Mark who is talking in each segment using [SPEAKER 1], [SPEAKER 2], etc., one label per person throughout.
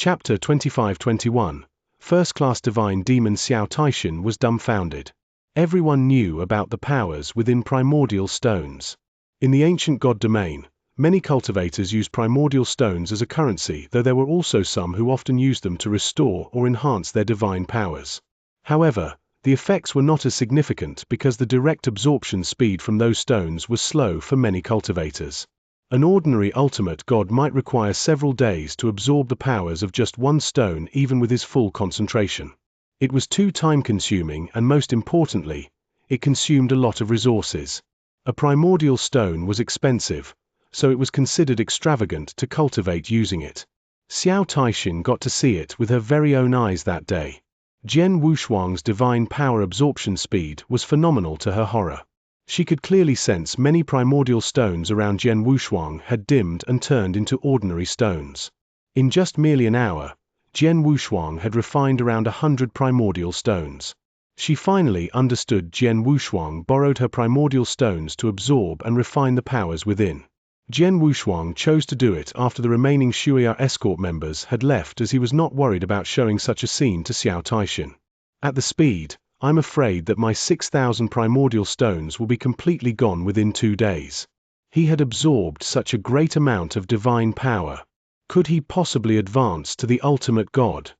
[SPEAKER 1] Chapter 25-21. First-class divine demon Xiao Taishan was dumbfounded. Everyone knew about the powers within primordial stones. In the ancient god domain, many cultivators used primordial stones as a currency, though there were also some who often used them to restore or enhance their divine powers. However, the effects were not as significant because the direct absorption speed from those stones was slow for many cultivators. An ordinary ultimate god might require several days to absorb the powers of just one stone, even with his full concentration. It was too time-consuming, and most importantly, it consumed a lot of resources. A primordial stone was expensive, so it was considered extravagant to cultivate using it. Xiao Taishan got to see it with her very own eyes that day. Jian Wushuang's divine power absorption speed was phenomenal to her horror. She could clearly sense many primordial stones around Jian Wushuang had dimmed and turned into ordinary stones. In just merely an hour, Jian Wushuang had refined around 100 primordial stones. She finally understood Jian Wushuang borrowed her primordial stones to absorb and refine the powers within. Jian Wushuang chose to do it after the remaining Shuya escort members had left, as he was not worried about showing such a scene to Xiao Taishan. At the speed, I'm afraid that my 6,000 primordial stones will be completely gone within 2 days. He had absorbed such a great amount of divine power. Could he possibly advance to the ultimate god?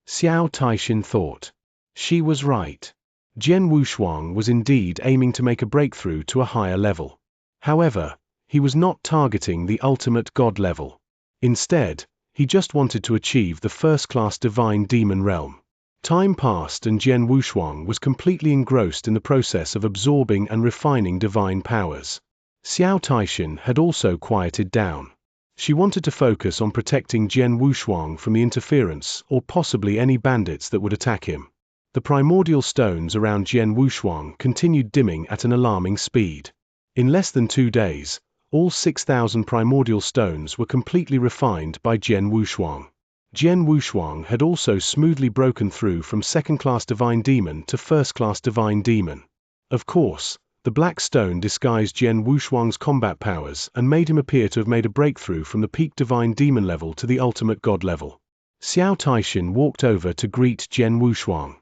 [SPEAKER 1] Xiao Taishan thought. She was right. Jian Wushuang was indeed aiming to make a breakthrough to a higher level. However, he was not targeting the ultimate god level. Instead, he just wanted to achieve the first-class divine demon realm. Time passed and Jian Wushuang was completely engrossed in the process of absorbing and refining divine powers. Xiao Taishan had also quieted down. She wanted to focus on protecting Jian Wushuang from the interference or possibly any bandits that would attack him. The primordial stones around Jian Wushuang continued dimming at an alarming speed. In less than 2 days, all 6,000 primordial stones were completely refined by Jian Wushuang. Jian Wushuang had also smoothly broken through from second-class divine demon to first-class divine demon. Of course, the black stone disguised Jian Wushuang's combat powers and made him appear to have made a breakthrough from the peak divine demon level to the ultimate god level. Xiao Taishan walked over to greet Jian Wushuang.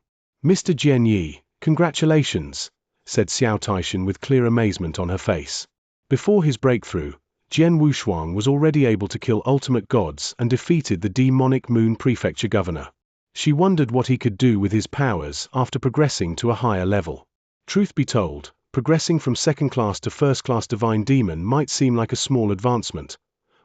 [SPEAKER 1] "Mr. Jian Yi, congratulations," said Xiao Taishan with clear amazement on her face. Before his breakthrough, Jian Wushuang was already able to kill ultimate gods and defeated the demonic Moon Prefecture governor. She wondered what he could do with his powers after progressing to a higher level. Truth be told, progressing from second-class to first-class divine demon might seem like a small advancement,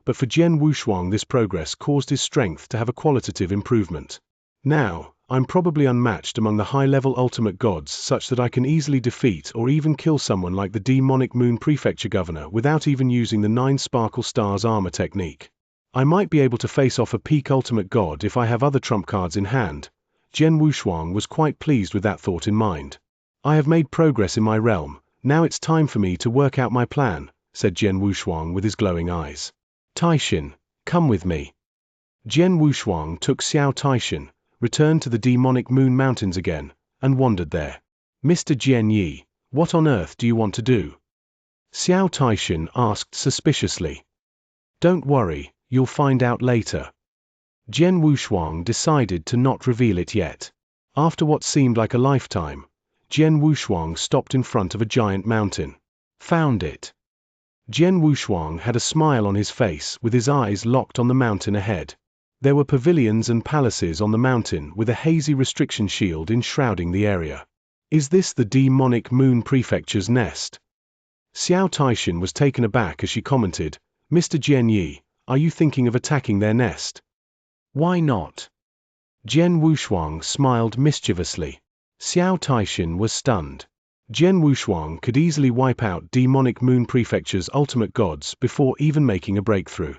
[SPEAKER 1] but for Jian Wushuang this progress caused his strength to have a qualitative improvement. "Now, I'm probably unmatched among the high-level ultimate gods, such that I can easily defeat or even kill someone like the demonic Moon Prefecture governor without even using the 9 sparkle stars armor technique. I might be able to face off a peak ultimate god if I have other trump cards in hand." Jian Wushuang was quite pleased with that thought in mind. "I have made progress in my realm, now it's time for me to work out my plan," said Jian Wushuang with his glowing eyes. "Taishan, come with me." Jian Wushuang took Xiao Taishan, returned to the demonic Moon Mountains again, and wandered there. "Mr. Jian Yi, what on earth do you want to do?" Xiao Taishan asked suspiciously. "Don't worry, you'll find out later." Jian Wushuang decided to not reveal it yet. After what seemed like a lifetime, Jian Wushuang stopped in front of a giant mountain. "Found it." Jian Wushuang had a smile on his face with his eyes locked on the mountain ahead. There were pavilions and palaces on the mountain with a hazy restriction shield enshrouding the area. "Is this the demonic Moon Prefecture's nest?" Xiao Taishan was taken aback as she commented, "Mr. Jian Yi, are you thinking of attacking their nest?" "Why not?" Jian Wushuang smiled mischievously. Xiao Taishan was stunned. Jian Wushuang could easily wipe out demonic Moon Prefecture's ultimate gods before even making a breakthrough.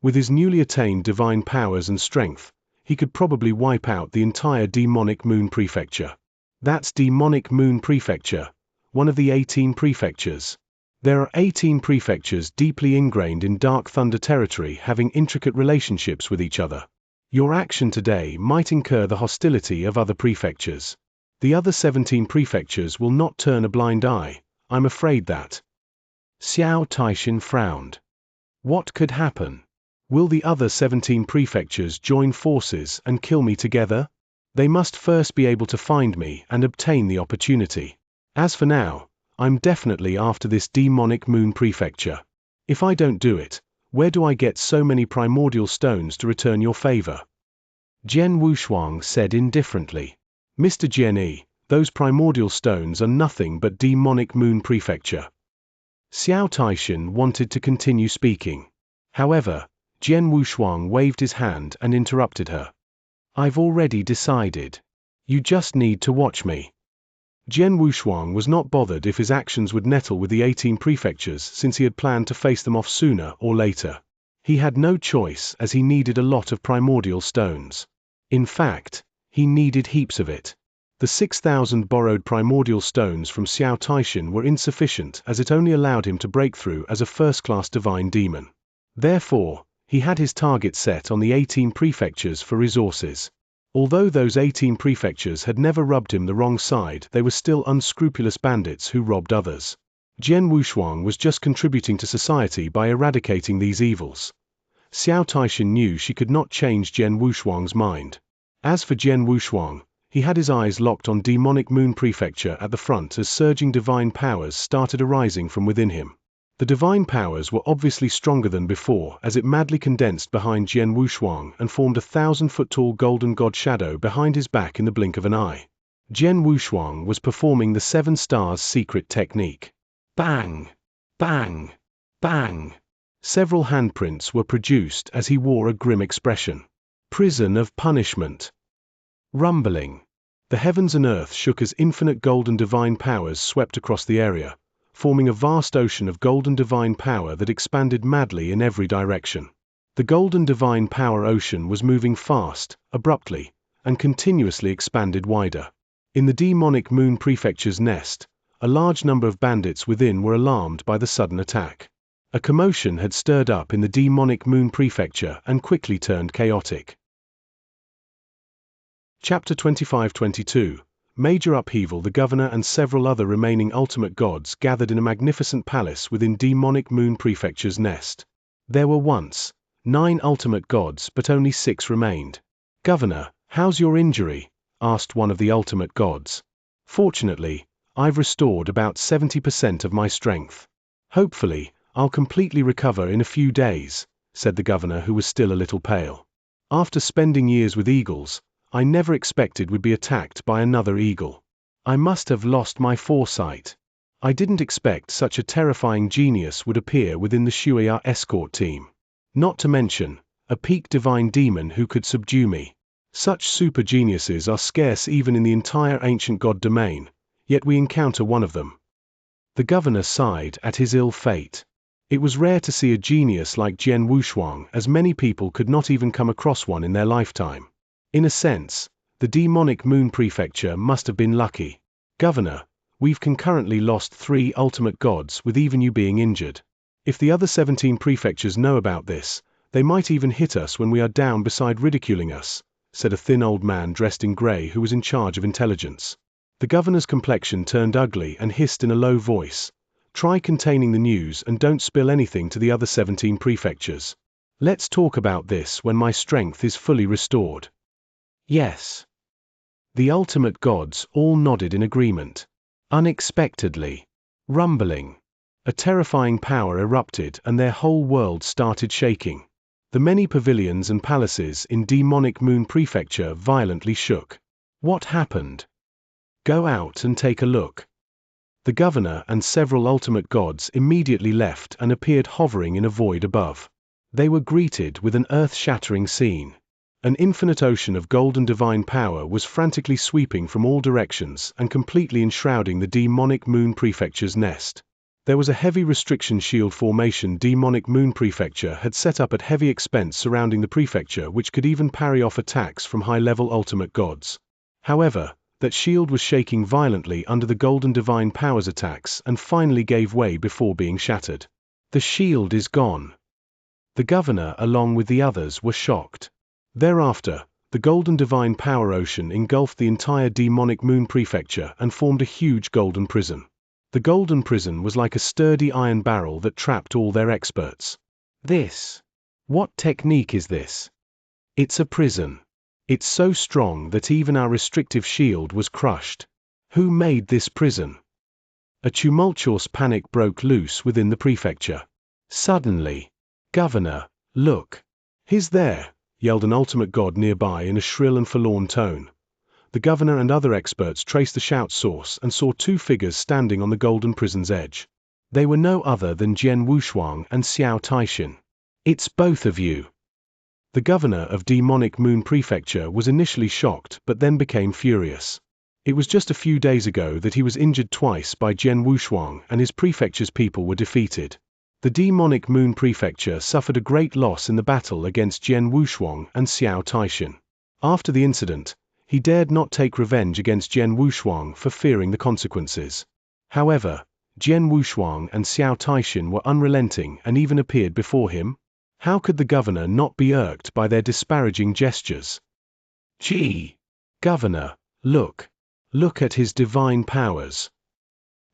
[SPEAKER 1] With his newly attained divine powers and strength, he could probably wipe out the entire demonic Moon Prefecture. That's demonic Moon Prefecture, one of the 18 prefectures. There are 18 prefectures deeply ingrained in Dark Thunder territory, having intricate relationships with each other. Your action today might incur the hostility of other prefectures. The other 17 prefectures will not turn a blind eye, I'm afraid that. Xiao Taishan frowned. What could happen? Will the other 17 prefectures join forces and kill me together? They must first be able to find me and obtain the opportunity. As for now, I'm definitely after this demonic moon prefecture. If I don't do it, where do I get so many primordial stones to return your favor? Jian Wushuang said indifferently. Mr. Jianyi, those primordial stones are nothing but demonic moon prefecture. Xiao Taishan wanted to continue speaking. However, Jian Wushuang waved his hand and interrupted her. I've already decided. You just need to watch me. Jian Wushuang was not bothered if his actions would nettle with the 18 prefectures, since he had planned to face them off sooner or later. He had no choice, as he needed a lot of primordial stones. In fact, he needed heaps of it. The 6,000 borrowed primordial stones from Xiao Taishan were insufficient, as it only allowed him to break through as a first-class divine demon. Therefore, he had his target set on the 18 prefectures for resources. Although those 18 prefectures had never rubbed him the wrong side, they were still unscrupulous bandits who robbed others. Jian Wushuang was just contributing to society by eradicating these evils. Xiao Taishan knew she could not change Jian Wushuang's mind. As for Jian Wushuang, he had his eyes locked on demonic moon prefecture at the front as surging divine powers started arising from within him. The divine powers were obviously stronger than before, as it madly condensed behind Jian Wushuang and formed a 1,000-foot-tall golden god shadow behind his back in the blink of an eye. Jian Wushuang was performing the 7 stars secret technique. Bang! Bang! Bang! Several handprints were produced as he wore a grim expression. Prison of punishment. Rumbling. The heavens and earth shook as infinite golden divine powers swept across the area, forming a vast ocean of golden divine power that expanded madly in every direction. The golden divine power ocean was moving fast, abruptly, and continuously expanded wider. In the demonic moon prefecture's nest, a large number of bandits within were alarmed by the sudden attack. A commotion had stirred up in the demonic moon prefecture and quickly turned chaotic. Chapter 25-22. Major upheaval. The governor and several other remaining ultimate gods gathered in a magnificent palace within demonic moon prefecture's nest. There were once 9 ultimate gods, but only 6 remained. Governor, how's your injury? Asked one of the ultimate gods. Fortunately, I've restored about 70% of my strength. Hopefully, I'll completely recover in a few days, said the governor, who was still a little pale. After spending years with eagles, I never expected would be attacked by another eagle. I must have lost my foresight. I didn't expect such a terrifying genius would appear within the Xianxia escort team. Not to mention, a peak divine demon who could subdue me. Such super geniuses are scarce even in the entire ancient god domain, yet we encounter one of them. The governor sighed at his ill fate. It was rare to see a genius like Jian Wushuang, as many people could not even come across one in their lifetime. In a sense, the demonic moon prefecture must have been lucky. Governor, we've concurrently lost 3 ultimate gods, with even you being injured. If the other 17 prefectures know about this, they might even hit us when we are down, beside ridiculing us, said a thin old man dressed in grey who was in charge of intelligence. The governor's complexion turned ugly and hissed in a low voice, "Try containing the news and don't spill anything to the other 17 prefectures. Let's talk about this when my strength is fully restored." Yes. The ultimate gods all nodded in agreement. Unexpectedly. Rumbling. A terrifying power erupted and their whole world started shaking. The many pavilions and palaces in demonic moon prefecture violently shook. What happened? Go out and take a look. The governor and several ultimate gods immediately left and appeared hovering in a void above. They were greeted with an earth-shattering scene. An infinite ocean of golden divine power was frantically sweeping from all directions and completely enshrouding the demonic moon prefecture's nest. There was a heavy restriction shield formation demonic moon prefecture had set up at heavy expense surrounding the prefecture, which could even parry off attacks from high-level ultimate gods. However, that shield was shaking violently under the golden divine power's attacks and finally gave way before being shattered. The shield is gone. The governor, along with the others, were shocked. Thereafter, the golden divine power ocean engulfed the entire demonic moon prefecture and formed a huge golden prison. The golden prison was like a sturdy iron barrel that trapped all their experts. This What technique is this? It's a prison. It's so strong that even our restrictive shield was crushed. Who made this prison? A tumultuous panic broke loose within the prefecture. Suddenly, Governor, look. He's there, yelled an ultimate god nearby in a shrill and forlorn tone. The governor and other experts traced the shout's source and saw two figures standing on the golden prison's edge. They were no other than Jian Wushuang and Xiao Taixin. It's both of you. The governor of Demonic Moon Prefecture was initially shocked but then became furious. It was just a few days ago that he was injured twice by Jian Wushuang and his prefecture's people were defeated. The Demonic Moon Prefecture suffered a great loss in the battle against Jian Wushuang and Xiao Taixin. After the incident, he dared not take revenge against Jian Wushuang for fearing the consequences. However, Jian Wushuang and Xiao Taixin were unrelenting and even appeared before him. How could the governor not be irked by their disparaging gestures? Gee! Governor, look! Look at his divine powers.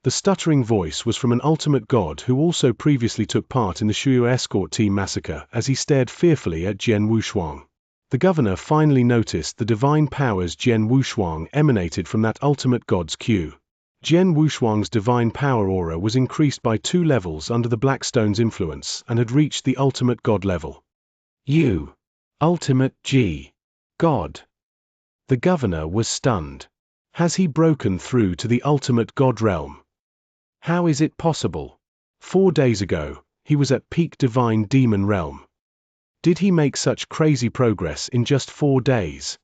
[SPEAKER 1] The stuttering voice was from an ultimate god who also previously took part in the Shuyu escort team massacre as he stared fearfully at Jian Wushuang. The governor finally noticed the divine powers Jian Wushuang emanated from that ultimate god's queue. Jian Wushuang's divine power aura was increased by 2 levels under the Blackstone's influence and had reached the ultimate god level. You! Ultimate G! God! The governor was stunned. Has he broken through to the ultimate god realm? How is it possible? 4 days ago, he was at peak divine demon realm. Did he make such crazy progress in just 4 days?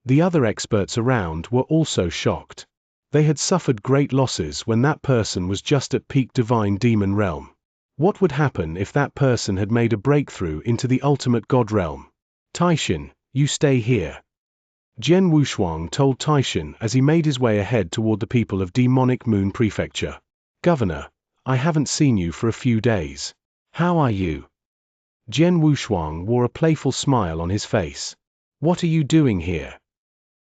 [SPEAKER 1] The other experts around were also shocked. They had suffered great losses when that person was just at peak divine demon realm. What would happen if that person had made a breakthrough into the ultimate god realm? Taixin, you stay here. Jian Wushuang told Taixin as he made his way ahead toward the people of Demonic Moon Prefecture. Governor, I haven't seen you for a few days. How are you? Jian Wushuang wore a playful smile on his face. What are you doing here?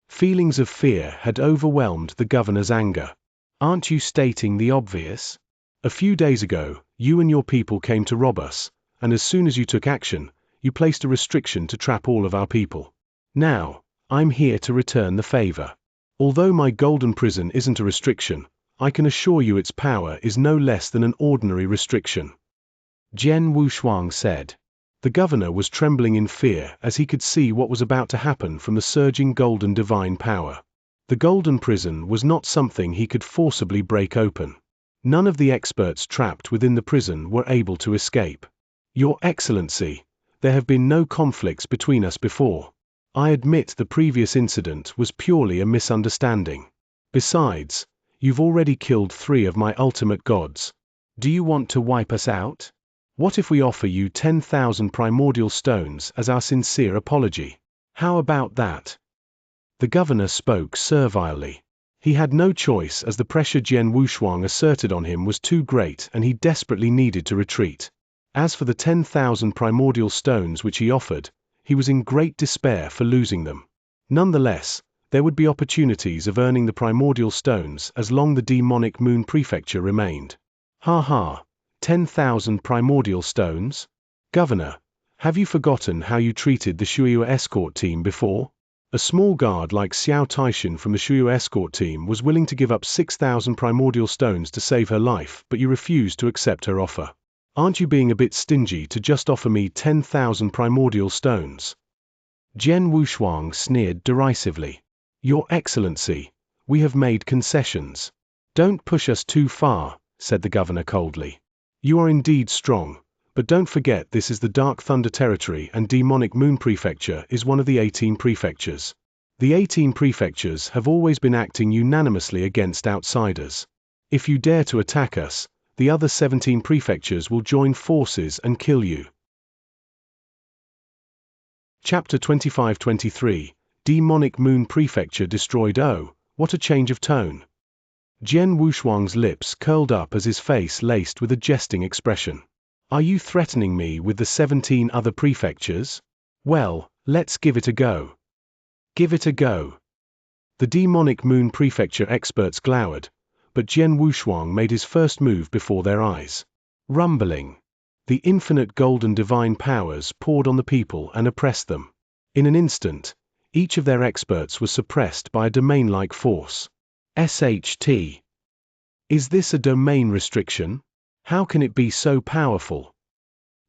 [SPEAKER 1] Feelings of fear had overwhelmed the governor's anger. Aren't you stating the obvious? A few days ago, you and your people came to rob us, and as soon as you took action, you placed a restriction to trap all of our people. Now, I'm here to return the favor. Although my golden prison isn't a restriction, I can assure you its power is no less than an ordinary restriction. Jian Wushuang said. The governor was trembling in fear as he could see what was about to happen from the surging golden divine power. The golden prison was not something he could forcibly break open. None of the experts trapped within the prison were able to escape. Your Excellency, there have been no conflicts between us before. I admit the previous incident was purely a misunderstanding. Besides, you've already killed 3 of my ultimate gods. Do you want to wipe us out? What if we offer you 10,000 primordial stones as our sincere apology? How about that? The governor spoke servilely. He had no choice as the pressure Jian Wushuang asserted on him was too great and he desperately needed to retreat. As for the 10,000 primordial stones which he offered, he was in great despair for losing them. Nonetheless, there would be opportunities of earning the primordial stones as long the Demonic Moon Prefecture remained. Ha ha, 10,000 primordial stones? Governor, have you forgotten how you treated the Shuyu escort team before? A small guard like Xiao Taixin from the Shuyu escort team was willing to give up 6,000 primordial stones to save her life, but you refused to accept her offer. Aren't you being a bit stingy to just offer me 10,000 primordial stones? Jian Wushuang sneered derisively. Your Excellency, we have made concessions. Don't push us too far, said the governor coldly. You are indeed strong, but don't forget this is the Dark Thunder Territory and Demonic Moon Prefecture is one of the 18 prefectures. The 18 prefectures have always been acting unanimously against outsiders. If you dare to attack us, the other 17 prefectures will join forces and kill you. Chapter 25-23, Demonic Moon Prefecture destroyed. Oh, what a change of tone. Jian Wushuang's lips curled up as his face laced with a jesting expression. Are you threatening me with the 17 other prefectures? Well, let's give it a go. Give it a go. The Demonic Moon Prefecture experts glowered, but Jian Wushuang made his first move before their eyes. Rumbling. The infinite golden divine powers poured on the people and oppressed them. In an instant, each of their experts was suppressed by a domain-like force. SHT. Is this a domain restriction? How can it be so powerful?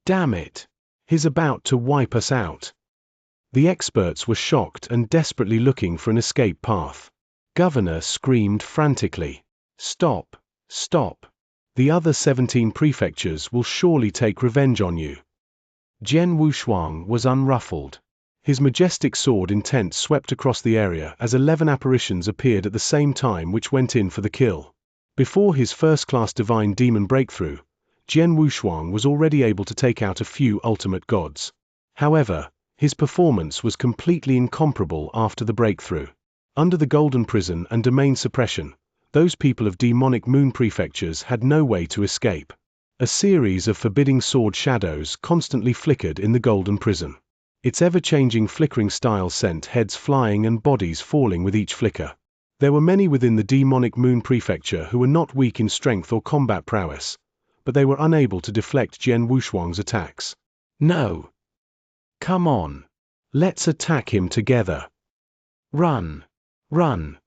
[SPEAKER 1] Damn it! He's about to wipe us out. The experts were shocked and desperately looking for an escape path. Governor screamed frantically. Stop! Stop! The other 17 prefectures will surely take revenge on you. Jian Wushuang was unruffled. His majestic sword intent swept across the area as 11 apparitions appeared at the same time which went in for the kill. Before his first-class divine demon breakthrough, Jian Wushuang was already able to take out a few ultimate gods. However, his performance was completely incomparable after the breakthrough. Under the Golden Prison and domain suppression, those people of demonic moon prefectures had no way to escape. A series of forbidding sword shadows constantly flickered in the Golden Prison. Its ever-changing flickering style sent heads flying and bodies falling with each flicker. There were many within the demonic moon prefecture who were not weak in strength or combat prowess, but they were unable to deflect Jian Wushuang's attacks. No! Come on! Let's attack him together! Run! Run!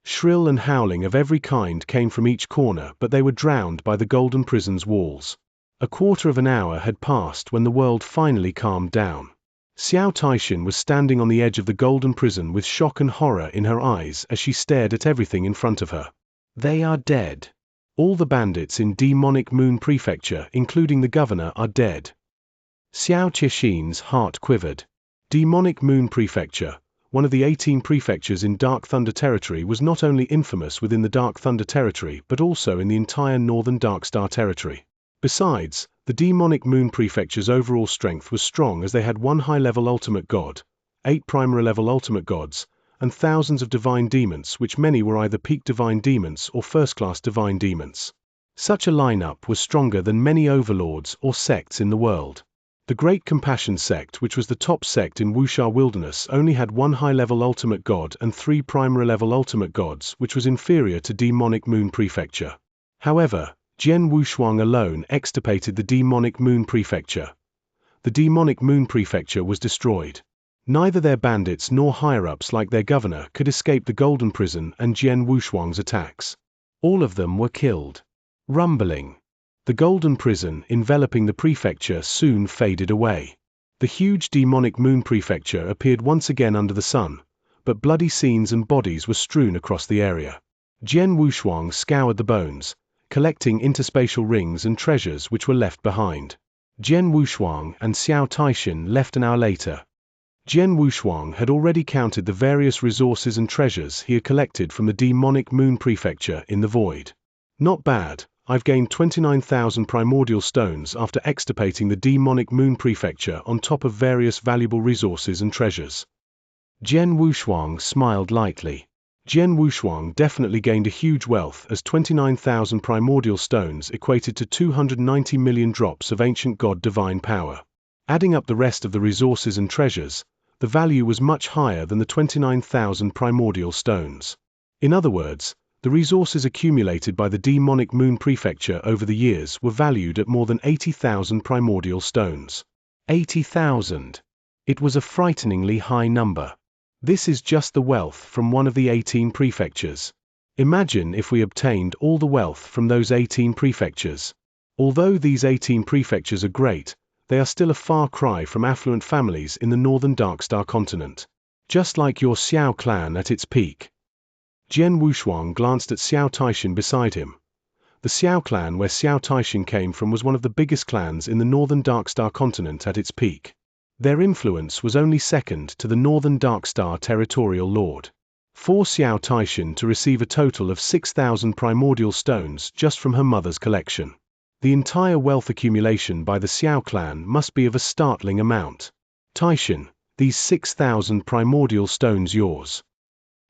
[SPEAKER 1] Shrill and howling of every kind came from each corner, but they were drowned by the Golden Prison's walls. A quarter of an hour had passed when the world finally calmed down. Xiao Taishin was standing on the edge of the Golden Prison with shock and horror in her eyes as she stared at everything in front of her. They are dead. All the bandits in Demonic Moon Prefecture, including the governor, are dead. Xiao Qixin's heart quivered. Demonic Moon Prefecture, one of the 18 prefectures in Dark Thunder Territory, was not only infamous within the Dark Thunder Territory but also in the entire northern Darkstar Territory. Besides, the Demonic Moon Prefecture's overall strength was strong as they had 1 high-level ultimate god, 8 primary-level ultimate gods, and thousands of divine demons, which many were either peak divine demons or first-class divine demons. Such a lineup was stronger than many overlords or sects in the world. The Great Compassion Sect, which was the top sect in Wuxia Wilderness, only had 1 high-level ultimate god and 3 primary-level ultimate gods, which was inferior to Demonic Moon Prefecture. However, Jian Wushuang alone extirpated the Demonic Moon Prefecture. The Demonic Moon Prefecture was destroyed. Neither their bandits nor higher-ups like their governor could escape the Golden Prison and Jian Wushuang's attacks. All of them were killed. Rumbling. The Golden Prison enveloping the prefecture soon faded away. The huge Demonic Moon Prefecture appeared once again under the sun, but bloody scenes and bodies were strewn across the area. Jian Wushuang scoured the bones, collecting interspatial rings and treasures which were left behind. Jian Wushuang and Xiao Taishin left an hour later. Jian Wushuang had already counted the various resources and treasures he had collected from the Demonic Moon Prefecture in the void. Not bad, I've gained 29,000 primordial stones after extirpating the Demonic Moon Prefecture on top of various valuable resources and treasures. Jian Wushuang smiled lightly. Jian Wushuang definitely gained a huge wealth, as 29,000 primordial stones equated to 290 million drops of ancient god divine power. Adding up the rest of the resources and treasures, the value was much higher than the 29,000 primordial stones. In other words, the resources accumulated by the Demonic Moon Prefecture over the years were valued at more than 80,000 primordial stones. 80,000. It was a frighteningly high number. This is just the wealth from one of the 18 prefectures. Imagine if we obtained all the wealth from those 18 prefectures. Although these 18 prefectures are great, they are still a far cry from affluent families in the northern Darkstar continent. Just like your Xiao clan at its peak. Jian Wushuang glanced at Xiao Taishin beside him. The Xiao clan where Xiao Taishin came from was one of the biggest clans in the northern Darkstar continent at its peak. Their influence was only second to the northern Darkstar territorial lord. For Xiao Taishin to receive a total of 6,000 primordial stones just from her mother's collection. The entire wealth accumulation by the Xiao clan must be of a startling amount. Taishin, these 6,000 primordial stones yours.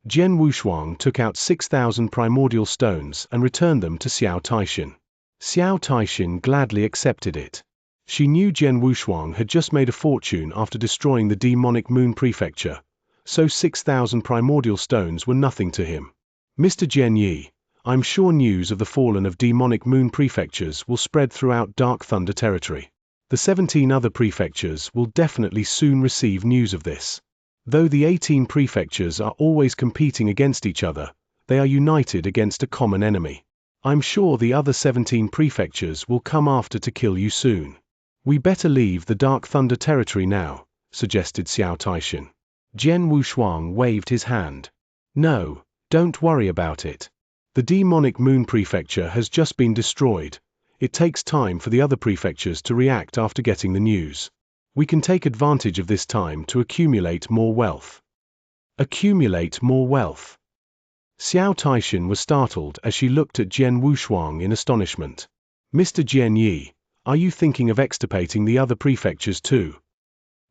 [SPEAKER 1] Jian Wushuang took out 6,000 primordial stones and returned them to Xiao Taishin. Xiao Taishin gladly accepted it. She knew Jian Wushuang had just made a fortune after destroying the Demonic Moon Prefecture, so 6,000 primordial stones were nothing to him. Mr. Jian Yi, I'm sure news of the fallen of demonic moon prefectures will spread throughout Dark Thunder territory. The 17 other prefectures will definitely soon receive news of this. Though the 18 prefectures are always competing against each other, they are united against a common enemy. I'm sure the other 17 prefectures will come after to kill you soon. We better leave the Dark Thunder territory now, suggested Xiao Taishan. Jian Wushuang waved his hand. No, don't worry about it. The demonic moon prefecture has just been destroyed. It takes time for the other prefectures to react after getting the news. We can take advantage of this time to accumulate more wealth. Accumulate more wealth. Xiao Taishan was startled as she looked at Jian Wushuang in astonishment. Mr. Jian Yi, are you thinking of extirpating the other prefectures too?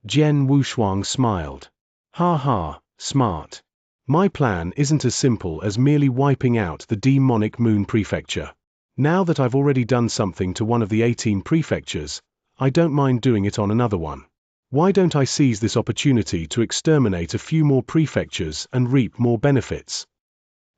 [SPEAKER 1] Jian Wushuang smiled. Ha ha, smart. My plan isn't as simple as merely wiping out the demonic moon prefecture. Now that I've already done something to one of the 18 prefectures, I don't mind doing it on another one. Why don't I seize this opportunity to exterminate a few more prefectures and reap more benefits?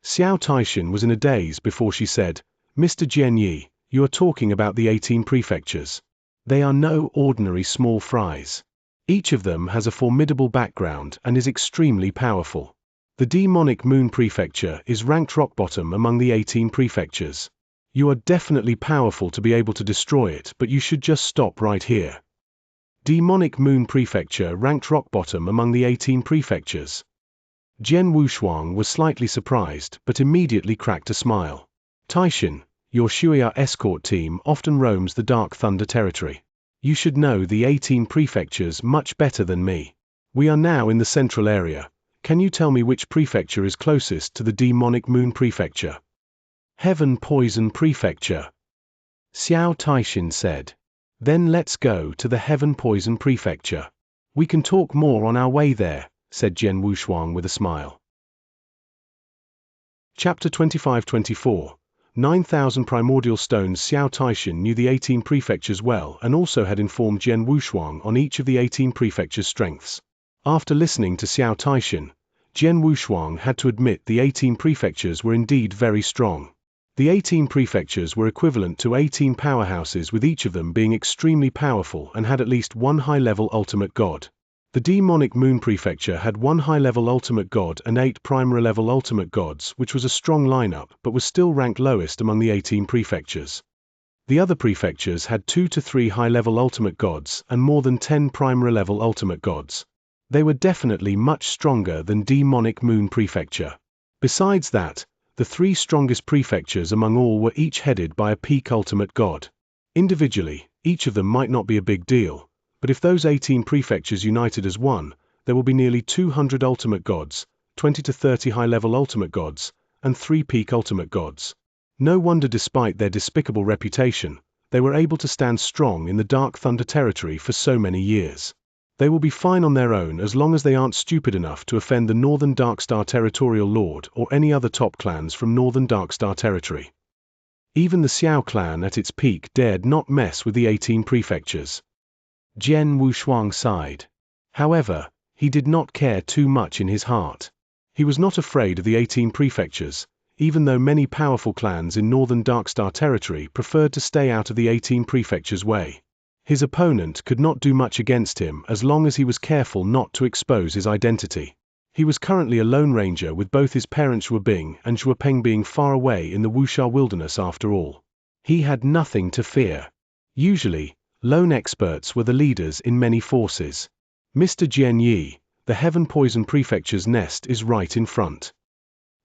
[SPEAKER 1] Xiao Taishan was in a daze before she said, Mr. Jian Yi, you are talking about the 18 prefectures. They are no ordinary small fries. Each of them has a formidable background and is extremely powerful. The demonic moon prefecture is ranked rock bottom among the 18 prefectures. You are definitely powerful to be able to destroy it, but you should just stop right here. Demonic moon prefecture ranked rock bottom among the 18 prefectures. Jian Wushuang was slightly surprised, but immediately cracked a smile. Taishan, your Shuya escort team often roams the Dark Thunder territory. You should know the 18 prefectures much better than me. We are now in the central area. Can you tell me which prefecture is closest to the demonic moon prefecture? Heaven Poison Prefecture. Xiao Taishan said. Then let's go to the Heaven Poison Prefecture. We can talk more on our way there, said Jian Wushuang with a smile. Chapter 25-24. 9,000 Primordial Stones. Xiao Taishan knew the 18 prefectures well and also had informed Jian Wushuang on each of the 18 prefectures' strengths. After listening to Xiao Taishan, Jian Wushuang had to admit the 18 prefectures were indeed very strong. The 18 prefectures were equivalent to 18 powerhouses, with each of them being extremely powerful and had at least one high-level ultimate god. The demonic moon prefecture had one high-level ultimate god and 8 primary-level ultimate gods, which was a strong lineup but was still ranked lowest among the 18 prefectures. The other prefectures had 2 to 3 high-level ultimate gods and more than 10 primary-level ultimate gods. They were definitely much stronger than demonic moon prefecture. Besides that, the 3 strongest prefectures among all were each headed by a peak ultimate god. Individually, each of them might not be a big deal, but if those 18 prefectures united as one, there will be nearly 200 ultimate gods, 20 to 30 high-level ultimate gods, and 3 peak ultimate gods. No wonder, despite their despicable reputation, they were able to stand strong in the Dark Thunder territory for so many years. They will be fine on their own as long as they aren't stupid enough to offend the Northern Darkstar Territorial Lord or any other top clans from Northern Darkstar Territory. Even the Xiao clan at its peak dared not mess with the 18 prefectures. Jian Wushuang sighed. However, he did not care too much in his heart. He was not afraid of the 18 prefectures, even though many powerful clans in Northern Darkstar Territory preferred to stay out of the 18 prefectures' way. His opponent could not do much against him as long as he was careful not to expose his identity. He was currently a lone ranger, with both his parents Zhuobing and Zhuopeng being far away in the Wuxia wilderness after all. He had nothing to fear. Usually, lone experts were the leaders in many forces. Mr. Jian Yi, the Heaven Poison Prefecture's nest is right in front.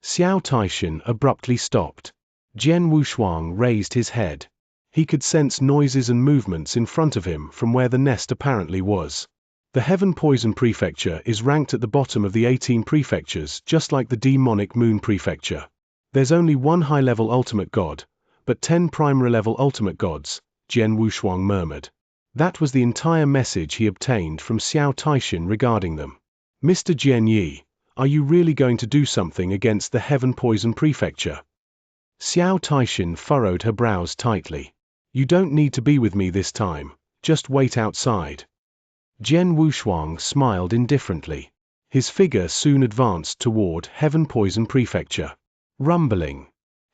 [SPEAKER 1] Xiao Taishan abruptly stopped. Jian Wushuang raised his head. He could sense noises and movements in front of him from where the nest apparently was. The Heaven Poison Prefecture is ranked at the bottom of the 18 prefectures, just like the Demonic Moon Prefecture. There's only one high-level ultimate god, but 10 primary-level ultimate gods, Jian Wushuang murmured. That was the entire message he obtained from Xiao Taishan regarding them. Mr. Jian Yi, are you really going to do something against the Heaven Poison Prefecture? Xiao Taishan furrowed her brows tightly. You don't need to be with me this time, just wait outside. Jian Wushuang smiled indifferently. His figure soon advanced toward Heaven Poison Prefecture. Rumbling.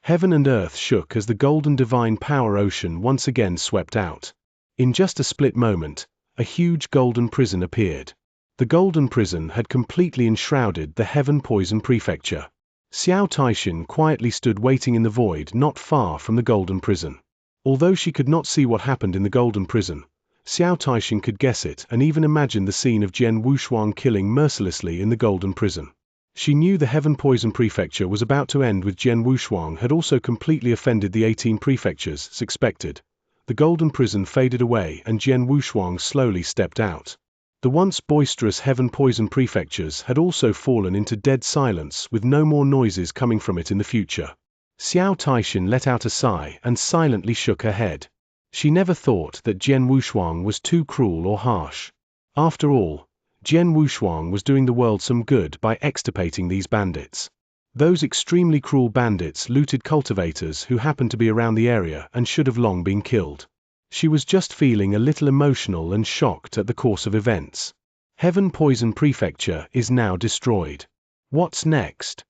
[SPEAKER 1] Heaven and earth shook as the golden divine power ocean once again swept out. In just a split moment, a huge golden prison appeared. The golden prison had completely enshrouded the Heaven Poison Prefecture. Xiao Taishin quietly stood waiting in the void not far from the golden prison. Although she could not see what happened in the golden prison, Xiao Taishin could guess it and even imagine the scene of Jian Wushuang killing mercilessly in the golden prison. She knew the Heaven Poison Prefecture was about to end with Jian Wushuang had also completely offended the 18 prefectures, as expected. The golden prison faded away and Jian Wushuang slowly stepped out. The once boisterous Heaven Poison Prefectures had also fallen into dead silence with no more noises coming from it in the future. Xiao Taishin let out a sigh and silently shook her head. She never thought that Jian Wushuang was too cruel or harsh. After all, Jian Wushuang was doing the world some good by extirpating these bandits. Those extremely cruel bandits looted cultivators who happened to be around the area and should have long been killed. She was just feeling a little emotional and shocked at the course of events. Heaven Poison Prefecture is now destroyed. What's next?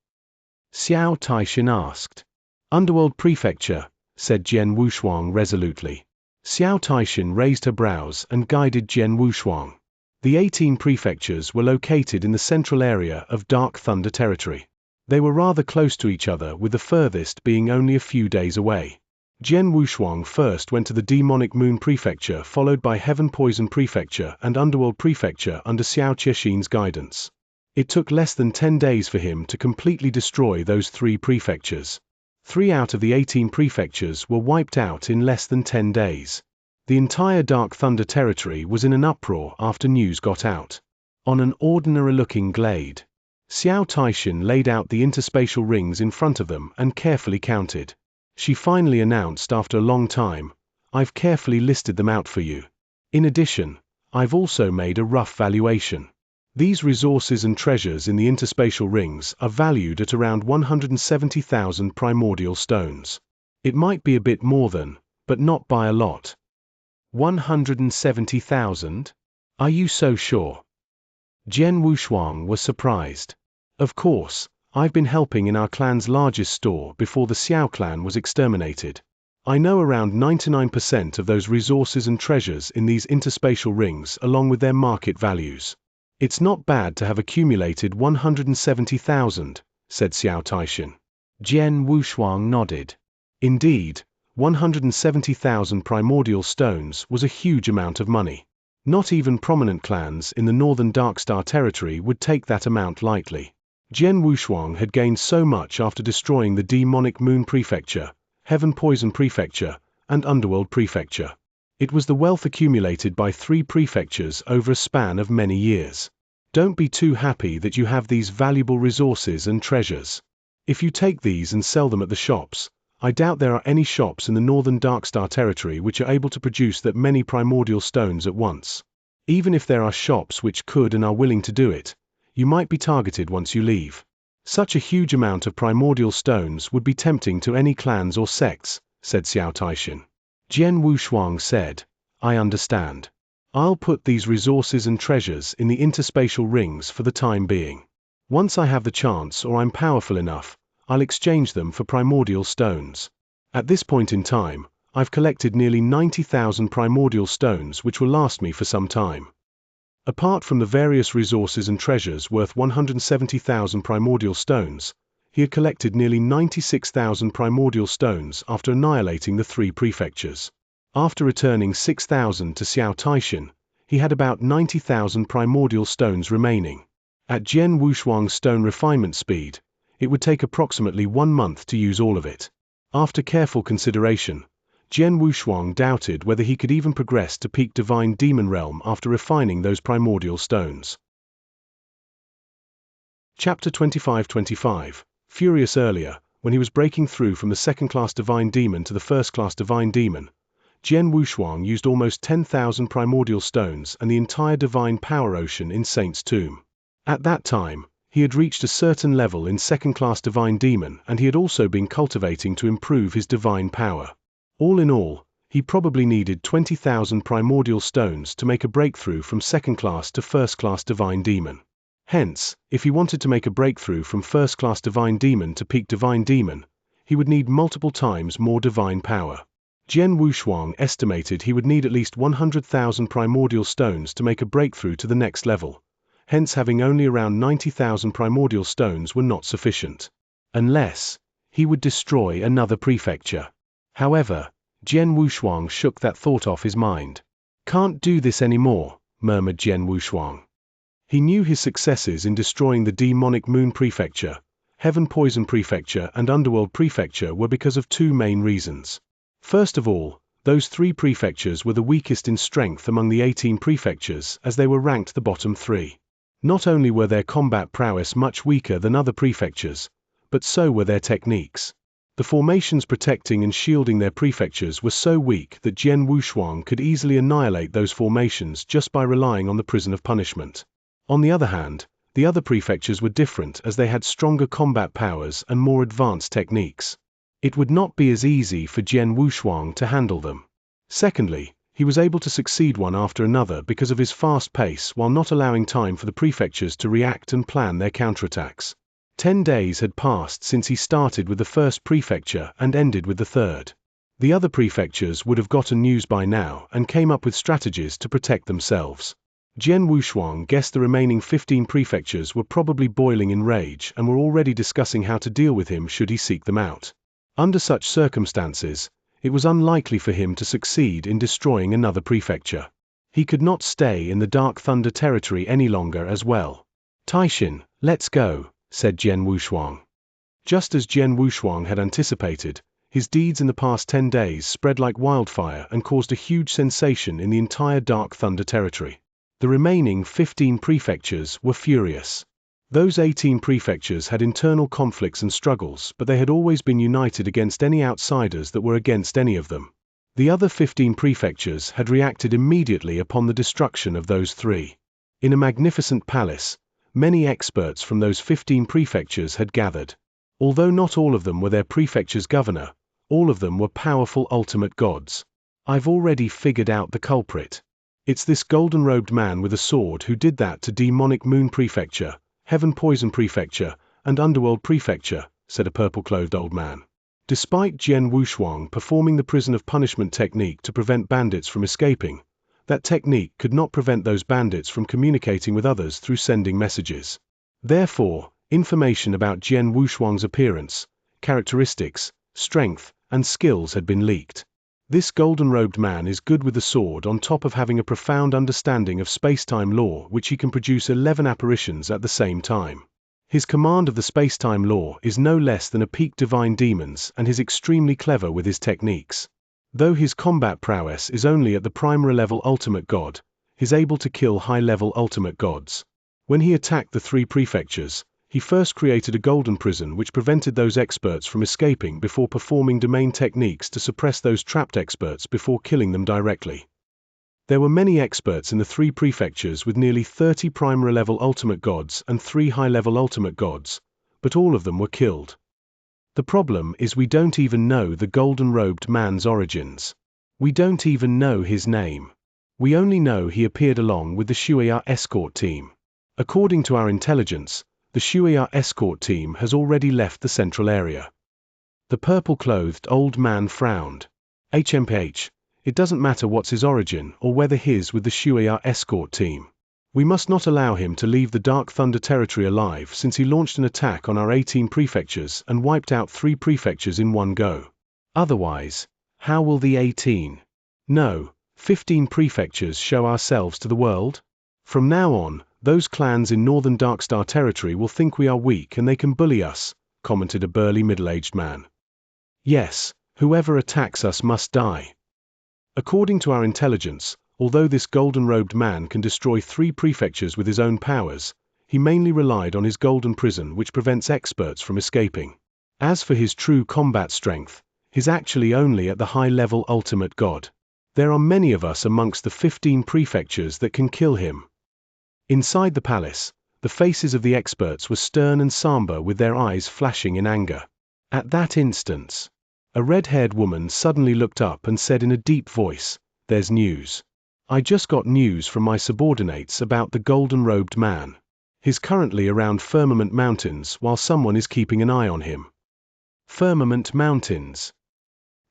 [SPEAKER 1] Xiao Taishin asked. Underworld Prefecture, said Jian Wushuang resolutely. Xiao Taishin raised her brows and guided Jian Wushuang. The 18 prefectures were located in the central area of Dark Thunder territory. They were rather close to each other, with the furthest being only a few days away. Jian Wushuang first went to the Demonic Moon Prefecture, followed by Heaven Poison Prefecture and Underworld Prefecture under Xiao Qixin's guidance. It took less than 10 days for him to completely destroy those 3 prefectures. 3 out of the 18 prefectures were wiped out in less than 10 days. The entire Dark Thunder territory was in an uproar after news got out. On an ordinary-looking glade, Xiao Taishin laid out the interspatial rings in front of them and carefully counted. She finally announced after a long time, "I've carefully listed them out for you. In addition, I've also made a rough valuation. These resources and treasures in the interspatial rings are valued at around 170,000 primordial stones. It might be a bit more than, but not by a lot." 170,000? Are you so sure? Jian Wushuang was surprised. Of course, I've been helping in our clan's largest store before the Xiao clan was exterminated. I know around 99% of those resources and treasures in these interspatial rings along with their market values. It's not bad to have accumulated 170,000, said Xiao Taishin. Jian Wushuang nodded. Indeed, 170,000 primordial stones was a huge amount of money. Not even prominent clans in the northern Darkstar territory would take that amount lightly. Jian Wushuang had gained so much after destroying the Demonic Moon Prefecture, Heaven Poison Prefecture, and Underworld Prefecture. It was the wealth accumulated by 3 prefectures over a span of many years. Don't be too happy that you have these valuable resources and treasures. If you take these and sell them at the shops, I doubt there are any shops in the northern Darkstar territory which are able to produce that many primordial stones at once. Even if there are shops which could and are willing to do it, you might be targeted once you leave. Such a huge amount of primordial stones would be tempting to any clans or sects, said Xiao Taishin. Jian Wushuang said, I understand. I'll put these resources and treasures in the interspatial rings for the time being. Once I have the chance or I'm powerful enough, I'll exchange them for primordial stones. At this point in time, I've collected nearly 90,000 primordial stones which will last me for some time. Apart from the various resources and treasures worth 170,000 primordial stones, he had collected nearly 96,000 primordial stones after annihilating the 3 prefectures. After returning 6,000 to Xiao Taishin, he had about 90,000 primordial stones remaining. At Jian Wushuang's stone refinement speed, it would take approximately 1 month to use all of it. After careful consideration, Jian Wushuang doubted whether he could even progress to peak divine demon realm after refining those primordial stones. Chapter 25-25. Furious earlier, when he was breaking through from the second-class divine demon to the first-class divine demon, Jian Wushuang used almost 10,000 primordial stones and the entire divine power ocean in Saint's Tomb. At that time, he had reached a certain level in second-class divine demon and he had also been cultivating to improve his divine power. All in all, he probably needed 20,000 primordial stones to make a breakthrough from second-class to first-class divine demon. Hence, if he wanted to make a breakthrough from first-class divine demon to peak divine demon, he would need multiple times more divine power. Jian Wushuang estimated he would need at least 100,000 primordial stones to make a breakthrough to the next level. Hence, having only around 90,000 primordial stones were not sufficient. Unless he would destroy another prefecture. However, Jian Wushuang shook that thought off his mind. "Can't do this anymore," murmured Jian Wushuang. He knew his successes in destroying the demonic Moon Prefecture, Heaven Poison Prefecture and Underworld Prefecture were because of two main reasons. First of all, those three prefectures were the weakest in strength among the 18 prefectures, as they were ranked the bottom 3. Not only were their combat prowess much weaker than other prefectures, but so were their techniques. The formations protecting and shielding their prefectures were so weak that Jian Wushuang could easily annihilate those formations just by relying on the prison of punishment. On the other hand, the other prefectures were different as they had stronger combat powers and more advanced techniques. It would not be as easy for Jian Wushuang to handle them. Secondly, he was able to succeed one after another because of his fast pace while not allowing time for the prefectures to react and plan their counterattacks. 10 days had passed since he started with the first prefecture and ended with the third. The other prefectures would have gotten news by now and came up with strategies to protect themselves. Jian Wushuang guessed the remaining 15 prefectures were probably boiling in rage and were already discussing how to deal with him should he seek them out. Under such circumstances, it was unlikely for him to succeed in destroying another prefecture. He could not stay in the Dark Thunder territory any longer as well. "Taishin, let's go," said Jian Wushuang. Just as Jian Wushuang had anticipated, his deeds in the past 10 days spread like wildfire and caused a huge sensation in the entire Dark Thunder territory. The remaining 15 prefectures were furious. Those 18 prefectures had internal conflicts and struggles, but they had always been united against any outsiders that were against any of them. The other 15 prefectures had reacted immediately upon the destruction of those 3. In a magnificent palace, many experts from those 15 prefectures had gathered. Although not all of them were their prefecture's governor, all of them were powerful ultimate gods. "I've already figured out the culprit. It's this golden-robed man with a sword who did that to demonic Moon Prefecture, Heaven Poison Prefecture, and Underworld Prefecture," said a purple-clothed old man. Despite Jian Wushuang performing the prison of punishment technique to prevent bandits from escaping, that technique could not prevent those bandits from communicating with others through sending messages. Therefore, information about Jian Wushuang's appearance, characteristics, strength, and skills had been leaked. This golden-robed man is good with the sword on top of having a profound understanding of space-time law, which he can produce 11 apparitions at the same time. His command of the space-time law is no less than a peak divine demons, and he's extremely clever with his techniques. Though his combat prowess is only at the primary level ultimate god, he's able to kill high-level ultimate gods. When he attacked the 3 prefectures, he first created a golden prison which prevented those experts from escaping before performing domain techniques to suppress those trapped experts before killing them directly. There were many experts in the 3 prefectures with nearly 30 primary level ultimate gods and 3 high-level ultimate gods, but all of them were killed. The problem is we don't even know the golden-robed man's origins. We don't even know his name. We only know he appeared along with the Xianxia escort team. According to our intelligence, the Xianxia escort team has already left the central area. The purple-clothed old man frowned. "HMPH, it doesn't matter what's his origin or whether he's with the Xianxia escort team. We must not allow him to leave the Dark Thunder territory alive since he launched an attack on our 18 prefectures and wiped out 3 prefectures in one go. Otherwise, how will the 18? No, 15 prefectures show ourselves to the world? From now on, those clans in northern Darkstar territory will think we are weak and they can bully us," commented a burly middle-aged man. "Yes, whoever attacks us must die." According to our intelligence, although this golden-robed man can destroy 3 prefectures with his own powers, he mainly relied on his golden prison which prevents experts from escaping. As for his true combat strength, he's actually only at the high-level ultimate god. There are many of us amongst the 15 prefectures that can kill him. Inside the palace, the faces of the experts were stern and somber with their eyes flashing in anger. At that instant, a red-haired woman suddenly looked up and said in a deep voice, "There's news. I just got news from my subordinates about the golden-robed man. He's currently around Firmament Mountains while someone is keeping an eye on him." Firmament Mountains.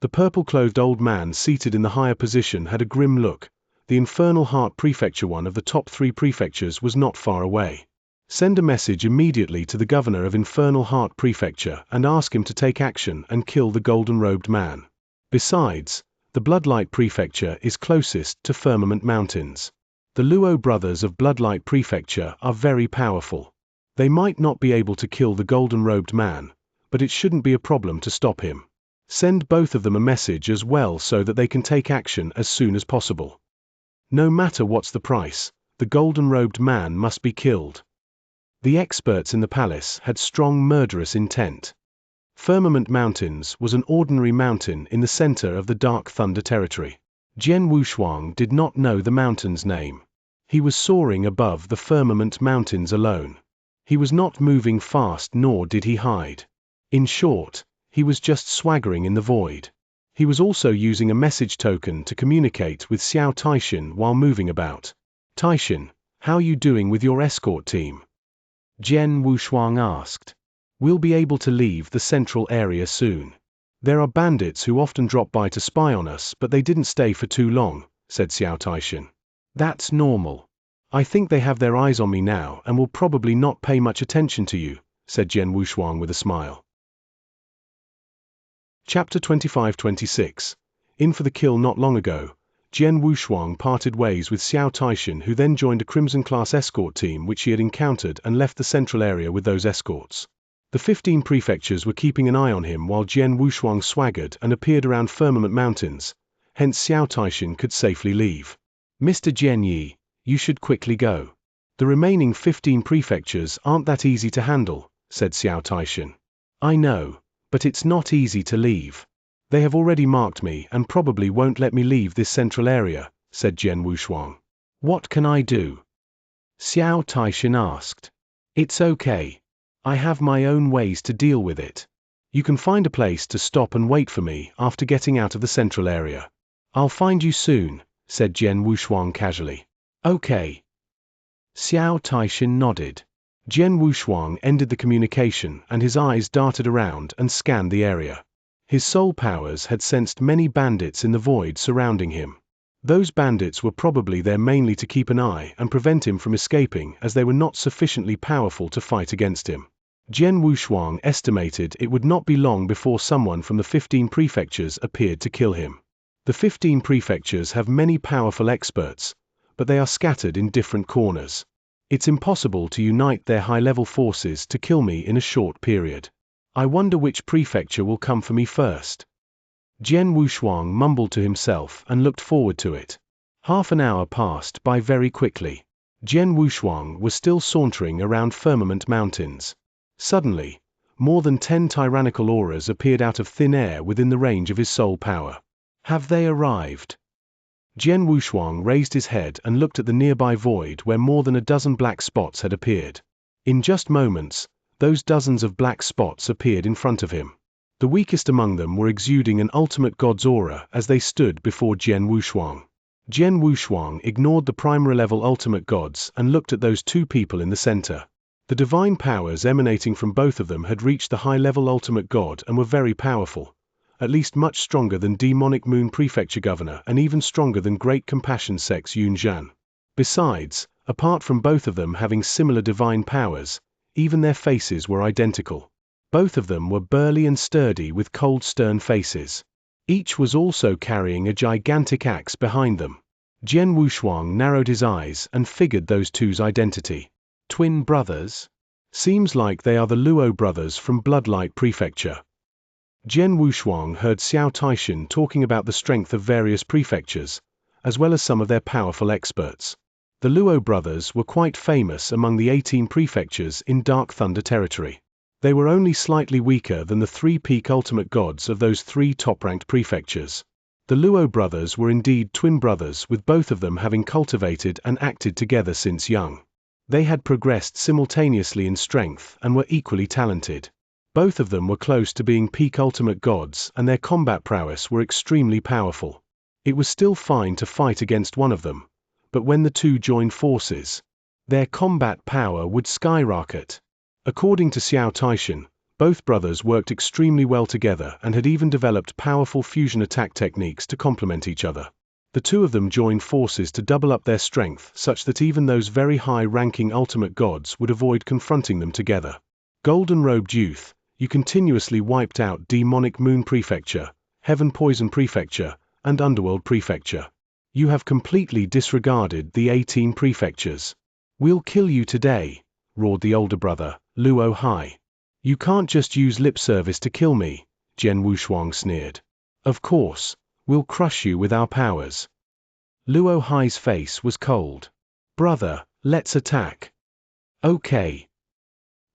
[SPEAKER 1] The purple-clothed old man seated in the higher position had a grim look. The Infernal Heart Prefecture, one of the top 3 prefectures, was not far away. Send a message immediately to the governor of Infernal Heart Prefecture and ask him to take action and kill the golden-robed man. Besides, the Bloodlight Prefecture is closest to Firmament Mountains. The Luo brothers of Bloodlight Prefecture are very powerful. They might not be able to kill the golden-robed man, but it shouldn't be a problem to stop him. Send both of them a message as well so that they can take action as soon as possible. No matter what's the price, the golden-robed man must be killed. The experts in the palace had strong murderous intent. Firmament Mountains was an ordinary mountain in the center of the Dark Thunder territory. Jian Wushuang did not know the mountain's name. He was soaring above the Firmament Mountains alone. He was not moving fast, nor did he hide. In short, he was just swaggering in the void. He was also using a message token to communicate with Xiao Taishin while moving about. "Taishin, how are you doing with your escort team?" Jian Wushuang asked. "We'll be able to leave the central area soon. There are bandits who often drop by to spy on us, but they didn't stay for too long," said Xiao Taishin. "That's normal. I think they have their eyes on me now and will probably not pay much attention to you," said Jian Wushuang with a smile. Chapter 25-26. In for the kill. Not long ago, Jian Wushuang parted ways with Xiao Taishin, who then joined a Crimson-class escort team which he had encountered and left the central area with those escorts. The 15 prefectures were keeping an eye on him while Jian Wushuang swaggered and appeared around Firmament Mountains, hence Xiao Taishin could safely leave. "Mr. Jian Yi, you should quickly go. The remaining 15 prefectures aren't that easy to handle," said Xiao Taishin. "I know, but it's not easy to leave. They have already marked me and probably won't let me leave this central area," said Jian Wushuang. "What can I do?" Xiao Taishin asked. "It's okay. I have my own ways to deal with it. You can find a place to stop and wait for me after getting out of the central area." "I'll find you soon," said Jian Wushuang casually. "Okay." Xiao Taishin nodded. Jian Wushuang ended the communication and his eyes darted around and scanned the area. His soul powers had sensed many bandits in the void surrounding him. Those bandits were probably there mainly to keep an eye and prevent him from escaping, as they were not sufficiently powerful to fight against him. Jian Wushuang estimated it would not be long before someone from the 15 prefectures appeared to kill him. The 15 prefectures have many powerful experts, but they are scattered in different corners. It's impossible to unite their high-level forces to kill me in a short period. I wonder which prefecture will come for me first. Jian Wushuang mumbled to himself and looked forward to it. Half an hour passed by very quickly. Jian Wushuang was still sauntering around Firmament Mountains. Suddenly, more than 10 tyrannical auras appeared out of thin air within the range of his soul power. "Have they arrived?" Jian Wushuang raised his head and looked at the nearby void where more than a dozen black spots had appeared. In just moments, those dozens of black spots appeared in front of him. The weakest among them were exuding an ultimate god's aura as they stood before Jian Wushuang. Jian Wushuang ignored the primary-level ultimate gods and looked at those 2 people in the center. The divine powers emanating from both of them had reached the high-level ultimate god and were very powerful, at least much stronger than Demonic Moon Prefecture Governor and even stronger than Great Compassion Sex Yunzhan. Besides, apart from both of them having similar divine powers, even their faces were identical. Both of them were burly and sturdy with cold, stern faces. Each was also carrying a gigantic axe behind them. Jian Wushuang narrowed his eyes and figured those two's identity. Twin brothers? Seems like they are the Luo brothers from Bloodlight Prefecture. Jian Wushuang heard Xiao Taishin talking about the strength of various prefectures, as well as some of their powerful experts. The Luo brothers were quite famous among the 18 prefectures in Dark Thunder territory. They were only slightly weaker than the 3 peak ultimate gods of those 3 top-ranked prefectures. The Luo brothers were indeed twin brothers, with both of them having cultivated and acted together since young. They had progressed simultaneously in strength and were equally talented. Both of them were close to being peak ultimate gods and their combat prowess were extremely powerful. It was still fine to fight against one of them, but when the 2 joined forces, their combat power would skyrocket. According to Xiao Taishin, Both brothers worked extremely well together and had even developed powerful fusion attack techniques to complement each other. The two of them joined forces to double up their strength such that even those very high-ranking ultimate gods would avoid confronting them together. Golden-robed youth, you continuously wiped out Demonic Moon Prefecture, Heaven Poison Prefecture, and Underworld Prefecture. You have completely disregarded the 18 prefectures. We'll kill you today, roared the older brother, Luo Hai. You can't just use lip service to kill me, Jian Wushuang sneered. Of course, we'll crush you with our powers. Luo Hai's face was cold. Brother, let's attack. Okay.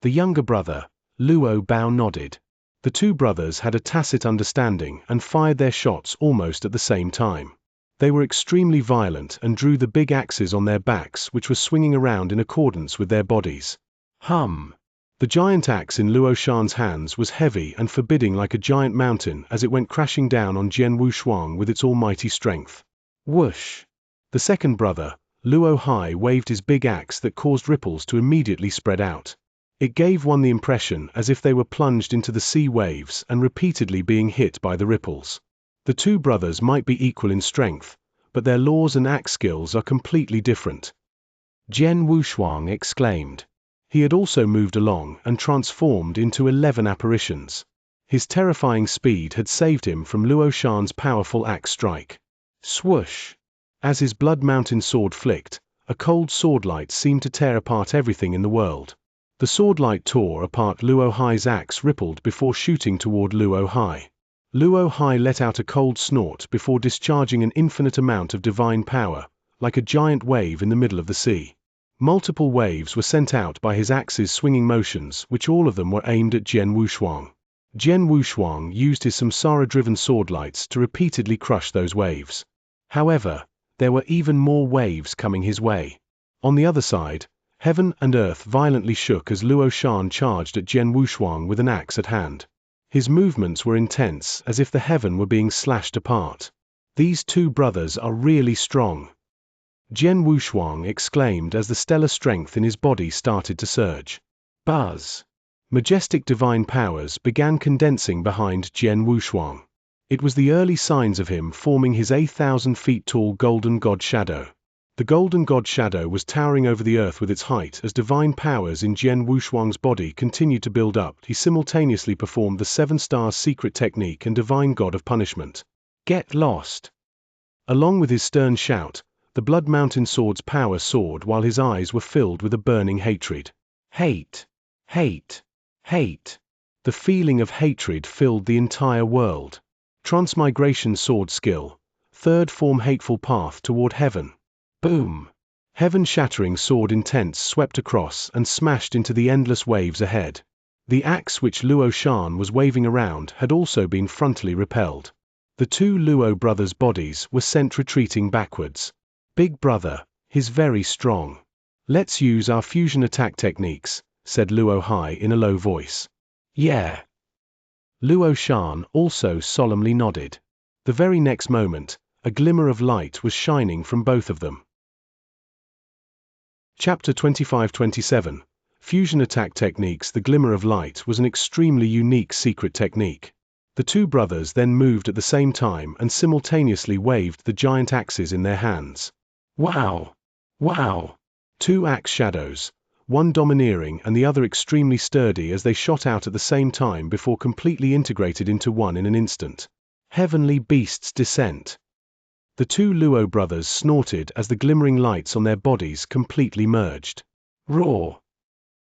[SPEAKER 1] The younger brother, Luo Bao nodded. The two brothers had a tacit understanding and fired their shots almost at the same time. They were extremely violent and drew the big axes on their backs which were swinging around in accordance with their bodies. Hum. The giant axe in Luo Shan's hands was heavy and forbidding like a giant mountain as it went crashing down on Jian Wushuang with its almighty strength. Whoosh! The second brother, Luo Hai, waved his big axe that caused ripples to immediately spread out. It gave one the impression as if they were plunged into the sea waves and repeatedly being hit by the ripples. The two brothers might be equal in strength, but their laws and axe skills are completely different. Jian Wushuang exclaimed. He had also moved along and transformed into 11 apparitions. His terrifying speed had saved him from Luo Shan's powerful axe strike. Swoosh! As his Blood Mountain sword flicked, a cold swordlight seemed to tear apart everything in the world. The swordlight tore apart Luo Hai's axe rippled before shooting toward Luo Hai. Luo Hai let out a cold snort before discharging an infinite amount of divine power, like a giant wave in the middle of the sea. Multiple waves were sent out by his axe's swinging motions, which all of them were aimed at Jian Wushuang. Jian Wushuang used his samsara-driven swordlights to repeatedly crush those waves. However, there were even more waves coming his way. On the other side, heaven and earth violently shook as Luo Shan charged at Jian Wushuang with an axe at hand. His movements were intense, as if the heaven were being slashed apart. These two brothers are really strong. Jian Wushuang exclaimed as the stellar strength in his body started to surge. Buzz! Majestic divine powers began condensing behind Jian Wushuang. It was the early signs of him forming his 8,000 feet tall Golden God Shadow. The Golden God Shadow was towering over the earth with its height as divine powers in Jian Wushuang's body continued to build up. He simultaneously performed the 7 Stars secret technique and Divine God of Punishment. Get lost! Along with his stern shout, the Blood Mountain sword's power soared while his eyes were filled with a burning hatred. Hate! Hate! Hate! The feeling of hatred filled the entire world. Transmigration sword skill. Third form hateful path toward heaven. Boom! Heaven-shattering sword intense swept across and smashed into the endless waves ahead. The axe which Luo Shan was waving around had also been frontally repelled. The two Luo brothers' bodies were sent retreating backwards. Big brother, he's very strong. Let's use our fusion attack techniques, said Luo Hai in a low voice. Yeah. Luo Shan also solemnly nodded. The very next moment, a glimmer of light was shining from both of them. Chapter 25-27. Fusion Attack Techniques. The glimmer of light was an extremely unique secret technique. The two brothers then moved at the same time and simultaneously waved the giant axes in their hands. Wow! Wow! 2 axe shadows, one domineering and the other extremely sturdy as they shot out at the same time before completely integrated into one in an instant. Heavenly Beast's Descent. The two Luo brothers snorted as the glimmering lights on their bodies completely merged. Roar!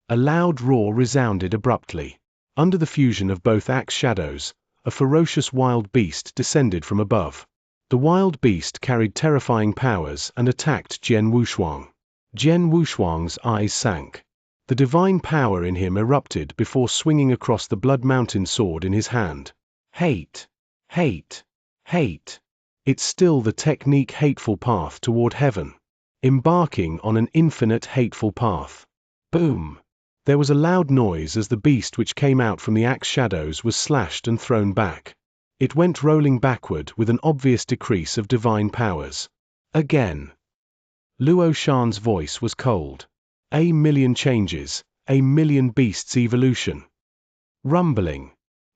[SPEAKER 1] A loud roar resounded abruptly. Under the fusion of both axe shadows, a ferocious wild beast descended from above. The wild beast carried terrifying powers and attacked Jian Wushuang. Jian Wushuang's eyes sank. The divine power in him erupted before swinging across the Blood Mountain sword in his hand. Hate! Hate! Hate! It's still the technique hateful path toward heaven. Embarking on an infinite hateful path. Boom! There was a loud noise as the beast which came out from the axe shadows was slashed and thrown back. It went rolling backward with an obvious decrease of divine powers. Again. Luo Shan's voice was cold. A million changes, a million beasts evolution. Rumbling.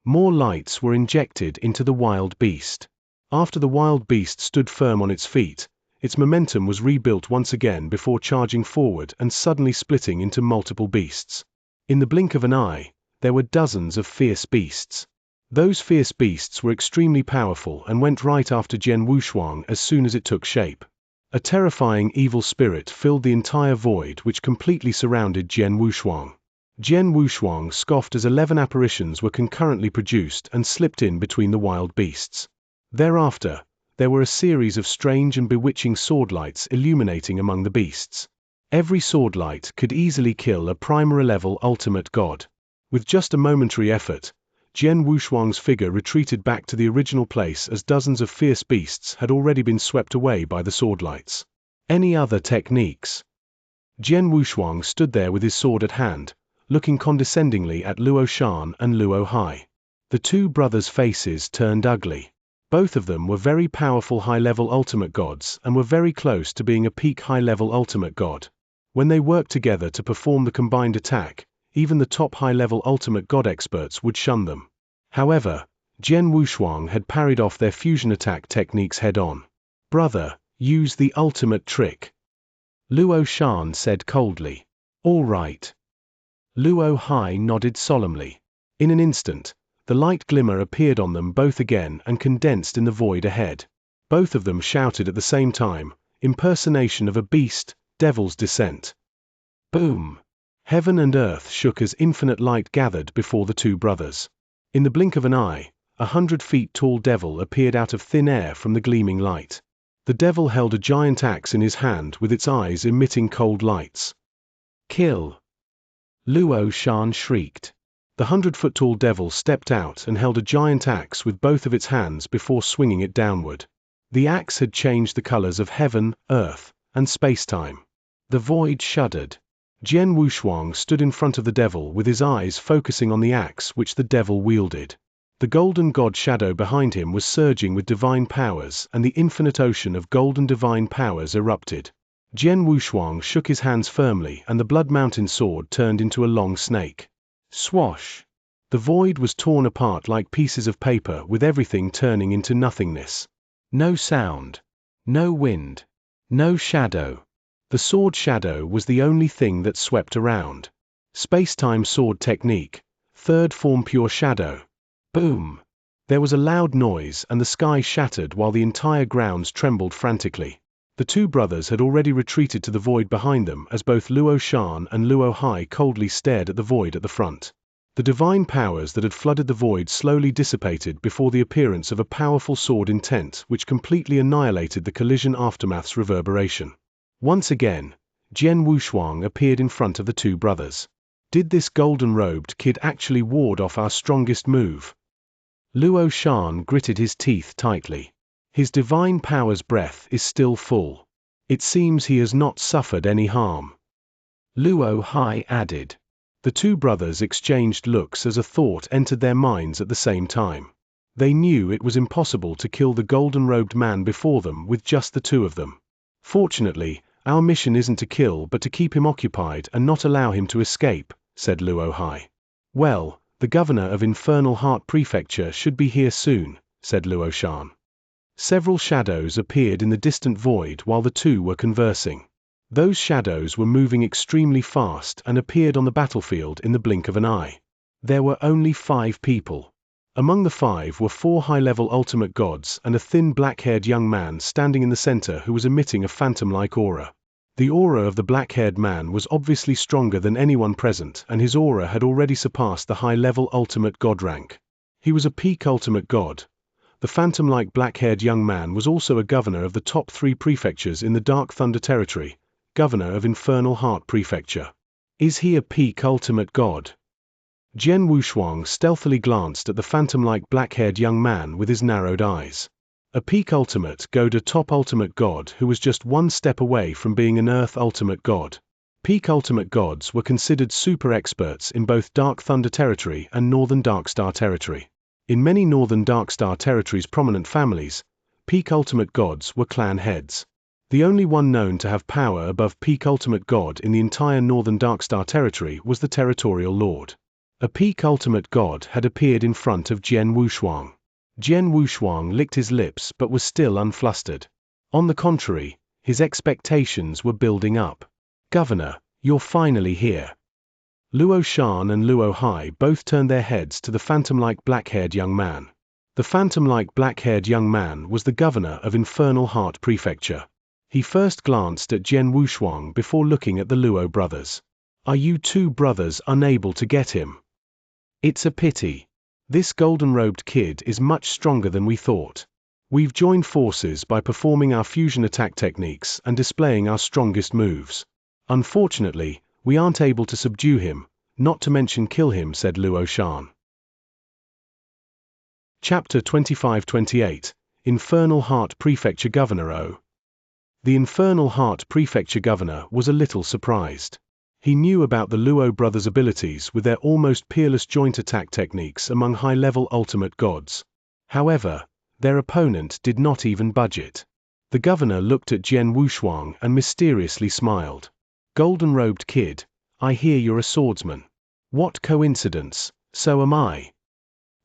[SPEAKER 1] More lights were injected into the wild beast. After the wild beast stood firm on its feet, its momentum was rebuilt once again before charging forward and suddenly splitting into multiple beasts. In the blink of an eye, there were dozens of fierce beasts. Those fierce beasts were extremely powerful and went right after Jian Wushuang as soon as it took shape. A terrifying evil spirit filled the entire void which completely surrounded Jian Wushuang. Jian Wushuang scoffed as 11 apparitions were concurrently produced and slipped in between the wild beasts. Thereafter, there were a series of strange and bewitching swordlights illuminating among the beasts. Every swordlight could easily kill a primary-level ultimate god. With just a momentary effort, Jian Wushuang's figure retreated back to the original place as dozens of fierce beasts had already been swept away by the swordlights. Any other techniques? Jian Wushuang stood there with his sword at hand, looking condescendingly at Luo Shan and Luo Hai. The two brothers' faces turned ugly. Both of them were very powerful high-level ultimate gods and were very close to being a peak high-level ultimate god. When they worked together to perform the combined attack, even the top high-level ultimate god experts would shun them. However, Jian Wushuang had parried off their fusion attack techniques head-on. "Brother, use the ultimate trick," Luo Shan said coldly. "All right." Luo Hai nodded solemnly. In an instant, the light glimmer appeared on them both again and condensed in the void ahead. Both of them shouted at the same time, "Impersonation of a beast, Devil's Descent." Boom! Heaven and earth shook as infinite light gathered before the two brothers. In the blink of an eye, 100 feet tall devil appeared out of thin air from the gleaming light. The devil held a giant axe in his hand with its eyes emitting cold lights. "Kill!" Luo Shan shrieked. The 100-foot-tall devil stepped out and held a giant axe with both of its hands before swinging it downward. The axe had changed the colors of heaven, earth, and space-time. The void shuddered. Jian Wushuang stood in front of the devil with his eyes focusing on the axe which the devil wielded. The golden god shadow behind him was surging with divine powers and the infinite ocean of golden divine powers erupted. Jian Wushuang shook his hands firmly and the Blood Mountain sword turned into a long snake. Swash! The void was torn apart like pieces of paper with everything turning into nothingness. No sound. No wind. No shadow. The sword shadow was the only thing that swept around. Space-time sword technique. Third form pure shadow. Boom! There was a loud noise and the sky shattered while the entire grounds trembled frantically. The two brothers had already retreated to the void behind them as both Luo Shan and Luo Hai coldly stared at the void at the front. The divine powers that had flooded the void slowly dissipated before the appearance of a powerful sword intent which completely annihilated the collision aftermath's reverberation. Once again, Jian Wushuang appeared in front of the two brothers. Did this golden-robed kid actually ward off our strongest move? Luo Shan gritted his teeth tightly. His divine power's breath is still full. It seems he has not suffered any harm. Luo Hai added. The two brothers exchanged looks as a thought entered their minds at the same time. They knew it was impossible to kill the golden-robed man before them with just the two of them. "Fortunately, our mission isn't to kill but to keep him occupied and not allow him to escape," said Luo Hai. "Well, the governor of Infernal Heart Prefecture should be here soon," said Luo Shan. Several shadows appeared in the distant void while the two were conversing. Those shadows were moving extremely fast and appeared on the battlefield in the blink of an eye. There were only 5 people. Among the 5 were 4 high-level ultimate gods and a thin black-haired young man standing in the center who was emitting a phantom-like aura. The aura of the black-haired man was obviously stronger than anyone present and his aura had already surpassed the high-level ultimate god rank. He was a peak ultimate god. The phantom-like black-haired young man was also a governor of the top 3 prefectures in the Dark Thunder Territory, governor of Infernal Heart Prefecture. Is he a peak ultimate god? Jian Wushuang stealthily glanced at the phantom-like black-haired young man with his narrowed eyes. A peak ultimate god, a top ultimate god who was just one step away from being an earth ultimate god. Peak ultimate gods were considered super experts in both Dark Thunder Territory and Northern Darkstar Territory. In many Northern Darkstar Territory's prominent families, peak ultimate gods were clan heads. The only one known to have power above peak ultimate god in the entire Northern Darkstar Territory was the Territorial Lord. A peak ultimate god had appeared in front of Jian Wushuang. Jian Wushuang licked his lips but was still unflustered. On the contrary, his expectations were building up. "Governor, you're finally here." Luo Shan and Luo Hai both turned their heads to the phantom-like black-haired young man. The phantom-like black-haired young man was the governor of Infernal Heart Prefecture. He first glanced at Jian Wushuang before looking at the Luo brothers. "Are you two brothers unable to get him?" "It's a pity. This golden-robed kid is much stronger than we thought. We've joined forces by performing our fusion attack techniques and displaying our strongest moves. Unfortunately, we aren't able to subdue him, not to mention kill him," said Luo Shan. Chapter 25-28, Infernal Heart Prefecture Governor O. The Infernal Heart Prefecture Governor was a little surprised. He knew about the Luo brothers' abilities with their almost peerless joint attack techniques among high-level ultimate gods. However, their opponent did not even budge. The governor looked at Jian Wushuang and mysteriously smiled. "Golden-robed kid, I hear you're a swordsman. What coincidence, so am I."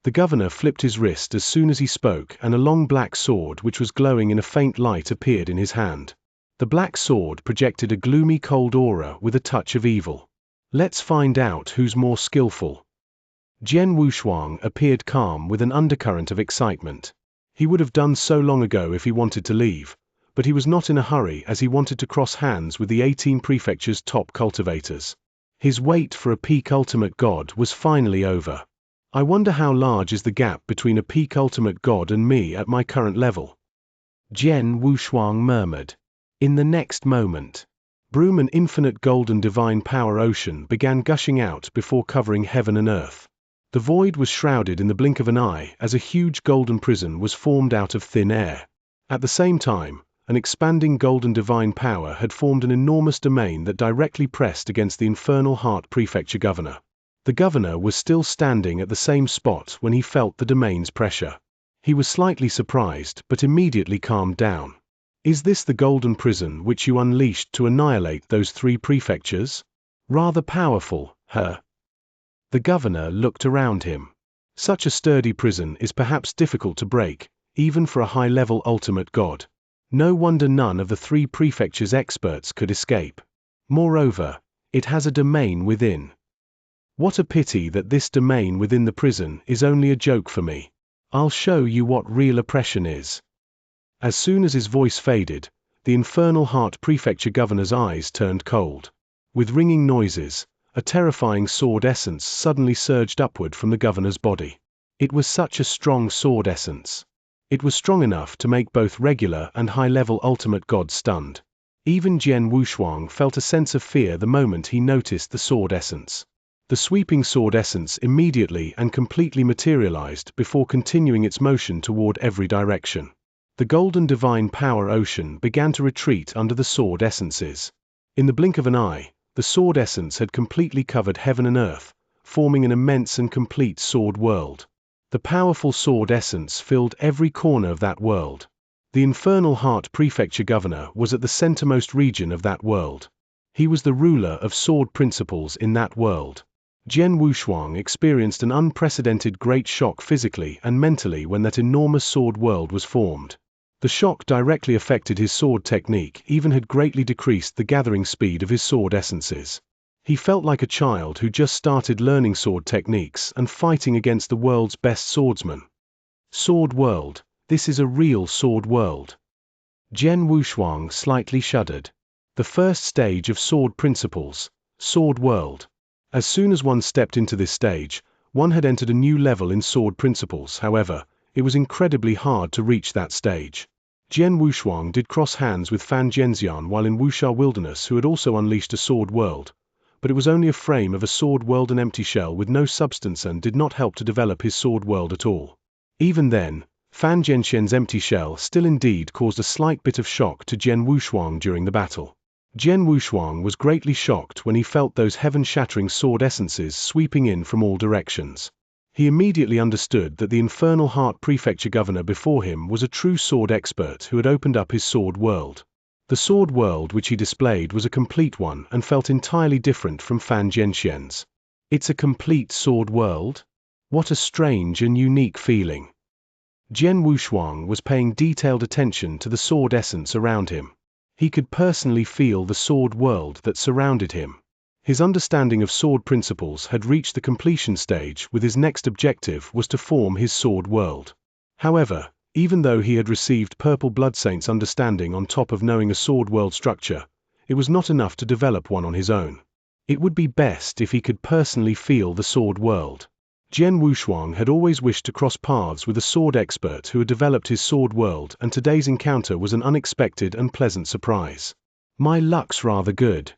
[SPEAKER 1] The governor flipped his wrist as soon as he spoke, and a long black sword which was glowing in a faint light appeared in his hand. The black sword projected a gloomy cold aura with a touch of evil. "Let's find out who's more skillful." Jian Wushuang appeared calm with an undercurrent of excitement. He would have done so long ago if he wanted to leave, but he was not in a hurry as he wanted to cross hands with the 18 prefecture's top cultivators. His wait for a peak ultimate god was finally over. "I wonder how large is the gap between a peak ultimate god and me at my current level?" Jian Wushuang murmured. In the next moment, an infinite golden divine power ocean began gushing out before covering heaven and earth. The void was shrouded in the blink of an eye as a huge golden prison was formed out of thin air. At the same time, an expanding golden divine power had formed an enormous domain that directly pressed against the Infernal Heart Prefecture governor. The governor was still standing at the same spot when he felt the domain's pressure. He was slightly surprised but immediately calmed down. "Is this the golden prison which you unleashed to annihilate those 3 prefectures? Rather powerful, huh?" The governor looked around him. Such a sturdy prison is perhaps difficult to break, even for a high-level ultimate god. No wonder none of the 3 prefectures' experts could escape. Moreover, it has a domain within. What a pity that this domain within the prison is only a joke for me. I'll show you what real oppression is. As soon as his voice faded, the Infernal Heart Prefecture governor's eyes turned cold. With ringing noises, a terrifying sword essence suddenly surged upward from the governor's body. It was such a strong sword essence. It was strong enough to make both regular and high-level ultimate gods stunned. Even Jian Wushuang felt a sense of fear the moment he noticed the sword essence. The sweeping sword essence immediately and completely materialized before continuing its motion toward every direction. The golden divine power ocean began to retreat under the sword essences. In the blink of an eye, the sword essence had completely covered heaven and earth, forming an immense and complete sword world. The powerful sword essence filled every corner of that world. The Infernal Heart Prefecture governor was at the centermost region of that world. He was the ruler of sword principles in that world. Jian Wushuang experienced an unprecedented great shock physically and mentally when that enormous sword world was formed. The shock directly affected his sword technique, even had greatly decreased the gathering speed of his sword essences. He felt like a child who just started learning sword techniques and fighting against the world's best swordsman. Sword world, this is a real sword world. Jian Wushuang slightly shuddered. The first stage of sword principles, sword world. As soon as one stepped into this stage, one had entered a new level in sword principles. However, it was incredibly hard to reach that stage. Jian Wushuang did cross hands with Fan Zhenxian while in Wuxia Wilderness, who had also unleashed a sword world, but it was only a frame of a sword world, an empty shell with no substance, and did not help to develop his sword world at all. Even then, Fan Zhenxian's empty shell still indeed caused a slight bit of shock to Jian Wushuang during the battle. Jian Wushuang was greatly shocked when he felt those heaven-shattering sword essences sweeping in from all directions. He immediately understood that the Infernal Heart Prefecture governor before him was a true sword expert who had opened up his sword world. The sword world which he displayed was a complete one and felt entirely different from Fan Zhenxian's. It's a complete sword world? What a strange and unique feeling. Jian Wushuang was paying detailed attention to the sword essence around him. He could personally feel the sword world that surrounded him. His understanding of sword principles had reached the completion stage, with his next objective was to form his sword world. However, even though he had received Purple Blood Saint's understanding on top of knowing a sword world structure, it was not enough to develop one on his own. It would be best if he could personally feel the sword world. Jian Wushuang had always wished to cross paths with a sword expert who had developed his sword world, and today's encounter was an unexpected and pleasant surprise. My luck's rather good.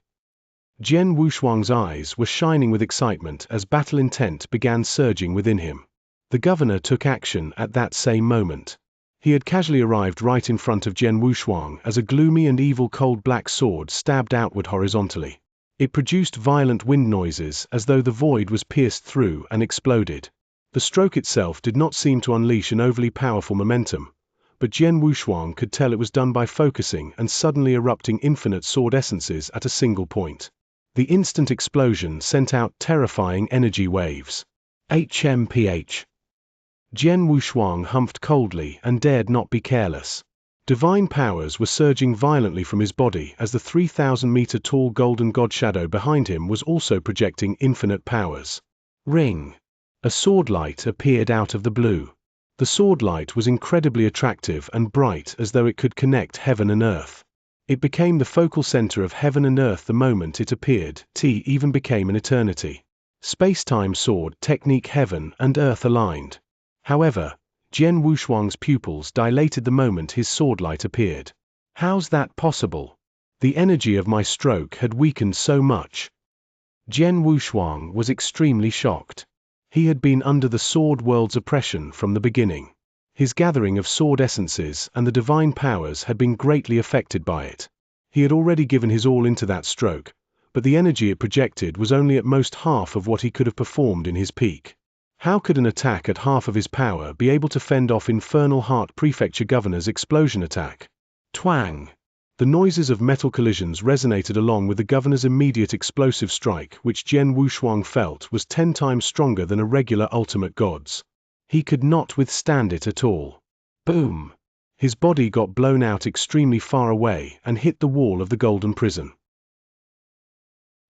[SPEAKER 1] Jian Wushuang's eyes were shining with excitement as battle intent began surging within him. The governor took action at that same moment. He had casually arrived right in front of Jian Wushuang as a gloomy and evil cold black sword stabbed outward horizontally. It produced violent wind noises as though the void was pierced through and exploded. The stroke itself did not seem to unleash an overly powerful momentum, but Jian Wushuang could tell it was done by focusing and suddenly erupting infinite sword essences at a single point. The instant explosion sent out terrifying energy waves. HMPH. Jian Wushuang humphed coldly and dared not be careless. Divine powers were surging violently from his body as the 3,000-meter-tall golden god shadow behind him was also projecting infinite powers. Ring. A sword light appeared out of the blue. The sword light was incredibly attractive and bright, as though it could connect heaven and earth. It became the focal center of heaven and earth the moment it appeared. T even became an eternity. Space-time sword technique, heaven and earth aligned. However, Jian Wushuang's pupils dilated the moment his sword light appeared. How's that possible? The energy of my stroke had weakened so much. Jian Wushuang was extremely shocked. He had been under the sword world's oppression from the beginning. His gathering of sword essences and the divine powers had been greatly affected by it. He had already given his all into that stroke, but the energy it projected was only at most half of what he could have performed in his peak. How could an attack at half of his power be able to fend off Infernal Heart Prefecture Governor's explosion attack? Twang! The noises of metal collisions resonated along with the governor's immediate explosive strike, which Jian Wushuang felt was 10 times stronger than a regular ultimate god's. He could not withstand it at all. Boom! His body got blown out extremely far away and hit the wall of the golden prison.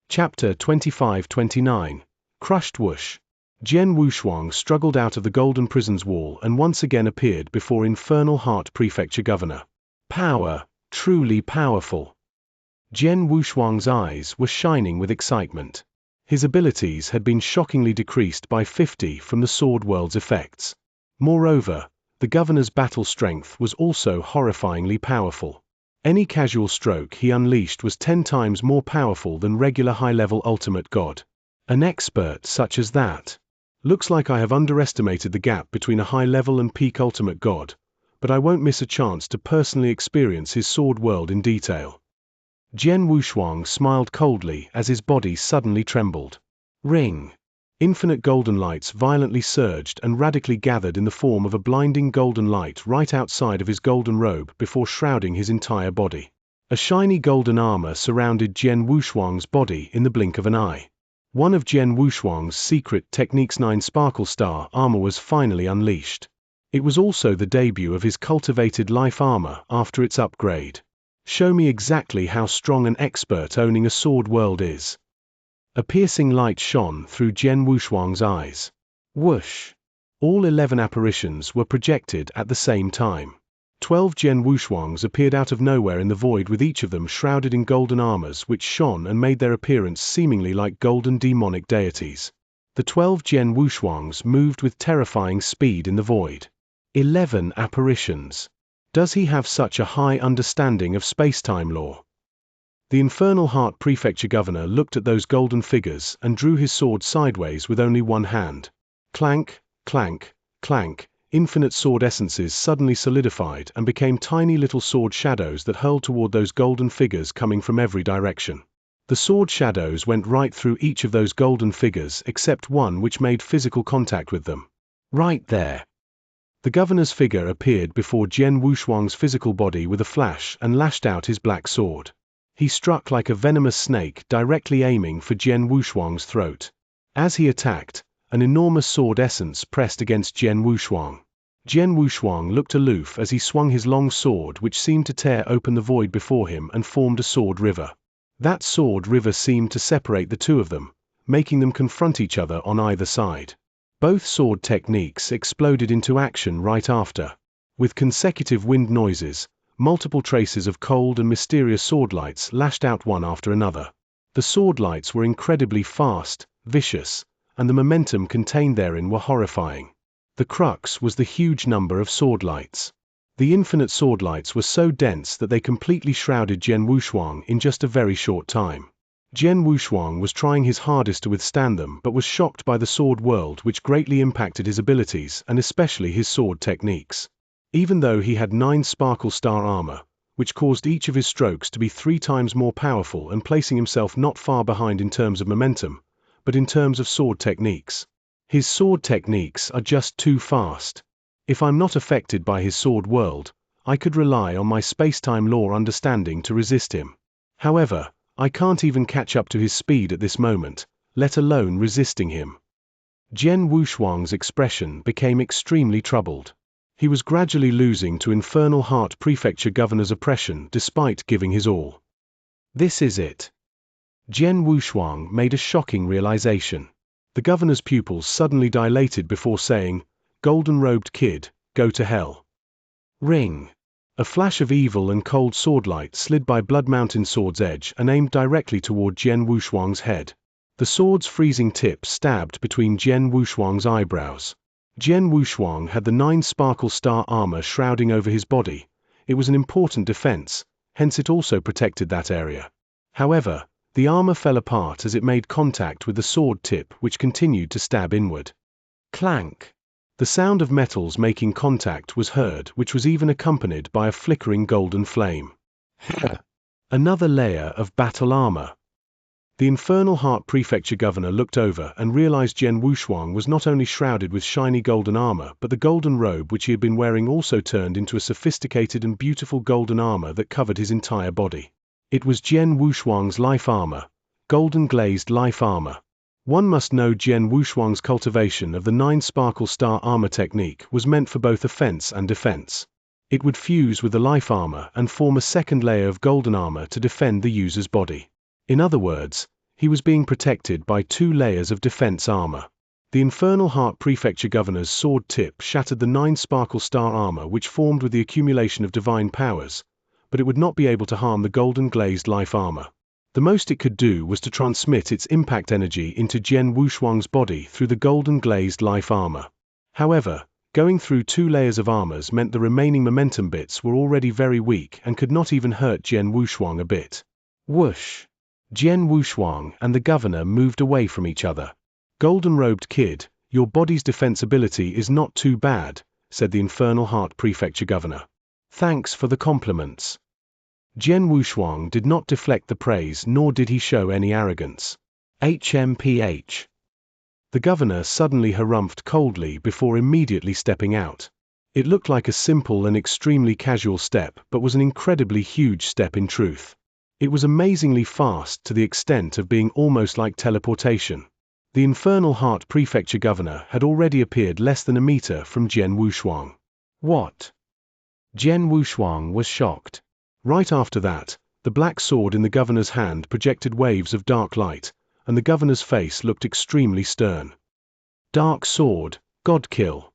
[SPEAKER 1] Chapter 25-29. Crushed Whoosh. Jian Wushuang struggled out of the golden prison's wall and once again appeared before Infernal Heart Prefecture Governor. Power, truly powerful. Jian Wushuang's eyes were shining with excitement. His abilities had been shockingly decreased by 50 from the sword world's effects. Moreover, the governor's battle strength was also horrifyingly powerful. Any casual stroke he unleashed was 10 times more powerful than regular high-level ultimate god. An expert such as that. Looks like I have underestimated the gap between a high-level and peak ultimate god, but I won't miss a chance to personally experience his sword world in detail. Jian Wushuang smiled coldly as his body suddenly trembled. Ring. Infinite golden lights violently surged and radically gathered in the form of a blinding golden light right outside of his golden robe before shrouding his entire body. A shiny golden armor surrounded Jian Wushuang's body in the blink of an eye. One of Jian Wushuang's secret techniques 9 Sparkle Star armor was finally unleashed. It was also the debut of his cultivated life armor after its upgrade. Show me exactly how strong an expert owning a sword world is. A piercing light shone through Jian Wushuang's eyes. Whoosh! All 11 apparitions were projected at the same time. 12 Jian Wushuangs appeared out of nowhere in the void, with each of them shrouded in golden armors which shone and made their appearance seemingly like golden demonic deities. The 12 Jian Wushuangs moved with terrifying speed in the void. 11 apparitions. Does he have such a high understanding of space-time law? The Infernal Heart Prefecture Governor looked at those golden figures and drew his sword sideways with only one hand. Clank, clank, clank. Infinite sword essences suddenly solidified and became tiny little sword shadows that hurled toward those golden figures coming from every direction. The sword shadows went right through each of those golden figures except one which made physical contact with them. Right there. The governor's figure appeared before Jian Wushuang's physical body with a flash and lashed out his black sword. He struck like a venomous snake, directly aiming for Jian Wushuang's throat. As he attacked, an enormous sword essence pressed against Jian Wushuang. Jian Wushuang looked aloof as he swung his long sword, which seemed to tear open the void before him and formed a sword river. That sword river seemed to separate the two of them, making them confront each other on either side. Both sword techniques exploded into action right after. With consecutive wind noises, multiple traces of cold and mysterious sword lights lashed out one after another. The sword lights were incredibly fast, vicious, and the momentum contained therein were horrifying. The crux was the huge number of sword lights. The infinite sword lights were so dense that they completely shrouded Jian Wushuang in just a very short time. Jian Wushuang was trying his hardest to withstand them, but was shocked by the sword world, which greatly impacted his abilities and especially his sword techniques. Even though he had 9 sparkle star armor, which caused each of his strokes to be 3 times more powerful and placing himself not far behind in terms of momentum, but in terms of sword techniques. His sword techniques are just too fast. If I'm not affected by his sword world, I could rely on my space-time law understanding to resist him. However, I can't even catch up to his speed at this moment, let alone resisting him. Jian Wushuang's expression became extremely troubled. He was gradually losing to Infernal Heart Prefecture Governor's oppression despite giving his all. This is it. Jian Wushuang made a shocking realization. The governor's pupils suddenly dilated before saying, "Golden-robed kid, go to hell." Ring. A flash of evil and cold swordlight slid by Blood Mountain Sword's edge and aimed directly toward Jian Wushuang's head. The sword's freezing tip stabbed between Jian Wushuang's eyebrows. Jian Wushuang had the 9 sparkle star armor shrouding over his body. It was an important defense, hence it also protected that area. However, the armor fell apart as it made contact with the sword tip, which continued to stab inward. Clank. The sound of metals making contact was heard, which was even accompanied by a flickering golden flame. Another layer of battle armor. The Infernal Heart Prefecture Governor looked over and realized Jian Wushuang was not only shrouded with shiny golden armor, but the golden robe which he had been wearing also turned into a sophisticated and beautiful golden armor that covered his entire body. It was Jian Wushuang's life armor, golden glazed life armor. One must know Jian Wushuang's cultivation of the 9 sparkle star armor technique was meant for both offense and defense. It would fuse with the life armor and form a second layer of golden armor to defend the user's body. In other words, he was being protected by 2 layers of defense armor. The Infernal Heart Prefecture Governor's sword tip shattered the 9 sparkle star armor which formed with the accumulation of divine powers, but it would not be able to harm the golden glazed life armor. The most it could do was to transmit its impact energy into Jian Wushuang's body through the golden glazed life armor. However, going through 2 layers of armors meant the remaining momentum bits were already very weak and could not even hurt Jian Wushuang a bit. Whoosh! Jian Wushuang and the governor moved away from each other. "Golden-robed kid, your body's defense ability is not too bad," said the Infernal Heart Prefecture Governor. "Thanks for the compliments." Jian Wushuang did not deflect the praise, nor did he show any arrogance. HMPH. The governor suddenly harumphed coldly before immediately stepping out. It looked like a simple and extremely casual step, but was an incredibly huge step in truth. It was amazingly fast to the extent of being almost like teleportation. The Infernal Heart Prefecture Governor had already appeared less than a meter from Jian Wushuang. What? Jian Wushuang was shocked. Right after that, the black sword in the governor's hand projected waves of dark light, and the governor's face looked extremely stern. "Dark sword, God kill."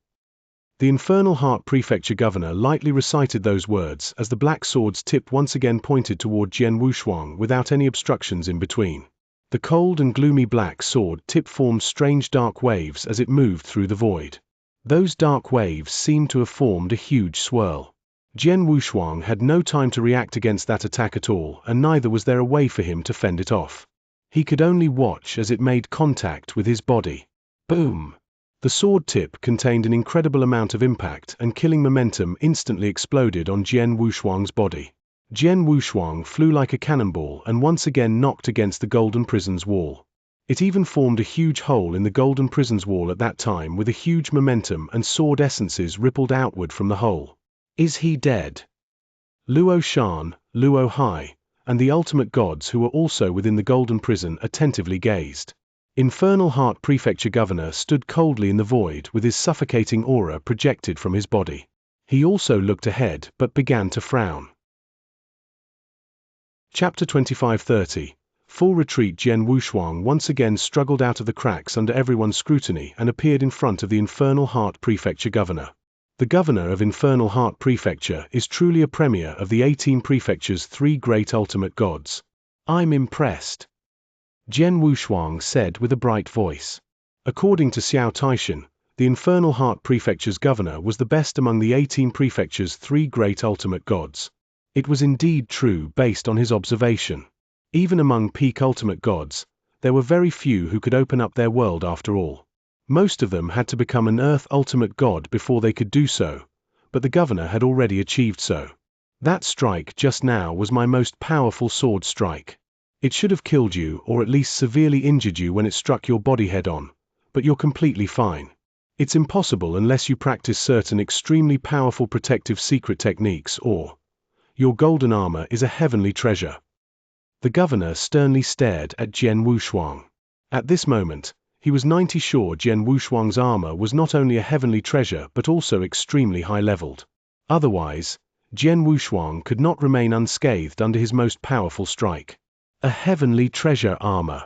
[SPEAKER 1] The Infernal Heart Prefecture Governor lightly recited those words as the black sword's tip once again pointed toward Jian Wushuang without any obstructions in between. The cold and gloomy black sword tip formed strange dark waves as it moved through the void. Those dark waves seemed to have formed a huge swirl. Jian Wushuang had no time to react against that attack at all, and neither was there a way for him to fend it off. He could only watch as it made contact with his body. Boom! The sword tip contained an incredible amount of impact, and killing momentum instantly exploded on Jian Wushuang's body. Jian Wushuang flew like a cannonball and once again knocked against the golden prison's wall. It even formed a huge hole in the golden prison's wall at that time, with a huge momentum and sword essences rippled outward from the hole. Is he dead? Luo Shan, Luo Hai, and the ultimate gods who were also within the golden prison attentively gazed. Infernal Heart Prefecture Governor stood coldly in the void with his suffocating aura projected from his body. He also looked ahead but began to frown. Chapter 25:30. Full retreat. Jian Wushuang once again struggled out of the cracks under everyone's scrutiny and appeared in front of the Infernal Heart Prefecture Governor. The governor of Infernal Heart Prefecture is truly a premier of the 18 prefecture's 3 great ultimate gods. I'm impressed, Jian Wushuang said with a bright voice. According to Xiao Taishan, the Infernal Heart Prefecture's governor was the best among the 18 prefecture's 3 great ultimate gods. It was indeed true based on his observation. Even among peak ultimate gods, there were very few who could open up their world after all. Most of them had to become an Earth ultimate god before they could do so, but the governor had already achieved so. That strike just now was my most powerful sword strike. It should have killed you or at least severely injured you when it struck your body head-on, but you're completely fine. It's impossible unless you practice certain extremely powerful protective secret techniques or your golden armor is a heavenly treasure. The governor sternly stared at Jian Wushuang. At this moment, he was 90% sure Jian Wushuang's armor was not only a heavenly treasure but also extremely high-leveled. Otherwise, Jian Wushuang could not remain unscathed under his most powerful strike. A heavenly treasure armor.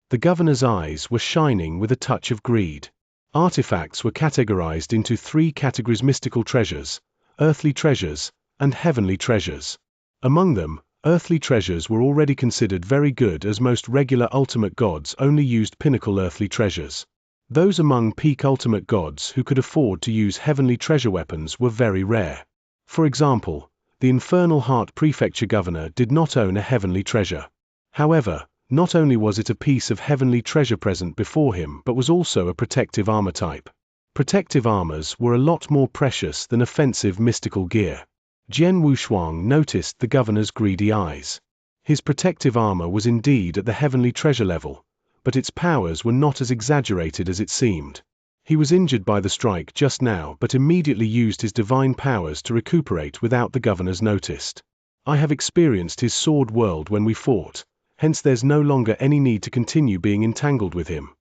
[SPEAKER 1] The governor's eyes were shining with a touch of greed. Artifacts were categorized into 3 categories: mystical treasures, earthly treasures, and heavenly treasures. Among them, earthly treasures were already considered very good as most regular ultimate gods only used pinnacle earthly treasures. Those among peak ultimate gods who could afford to use heavenly treasure weapons were very rare. For example, the Infernal Heart Prefecture Governor did not own a heavenly treasure. However, not only was it a piece of heavenly treasure present before him but was also a protective armor type. Protective armors were a lot more precious than offensive mystical gear. Jian Wushuang noticed the governor's greedy eyes. His protective armor was indeed at the heavenly treasure level, but its powers were not as exaggerated as it seemed. He was injured by the strike just now but immediately used his divine powers to recuperate without the governor's notice. I have experienced his sword world when we fought, hence there's no longer any need to continue being entangled with him.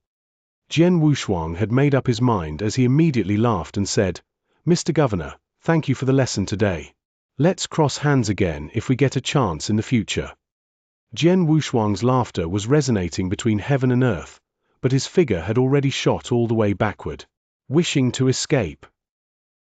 [SPEAKER 1] Jian Wushuang had made up his mind as he immediately laughed and said, "Mr. Governor, thank you for the lesson today. Let's cross hands again if we get a chance in the future." Jian Wushuang's laughter was resonating between heaven and earth, but his figure had already shot all the way backward, wishing to escape.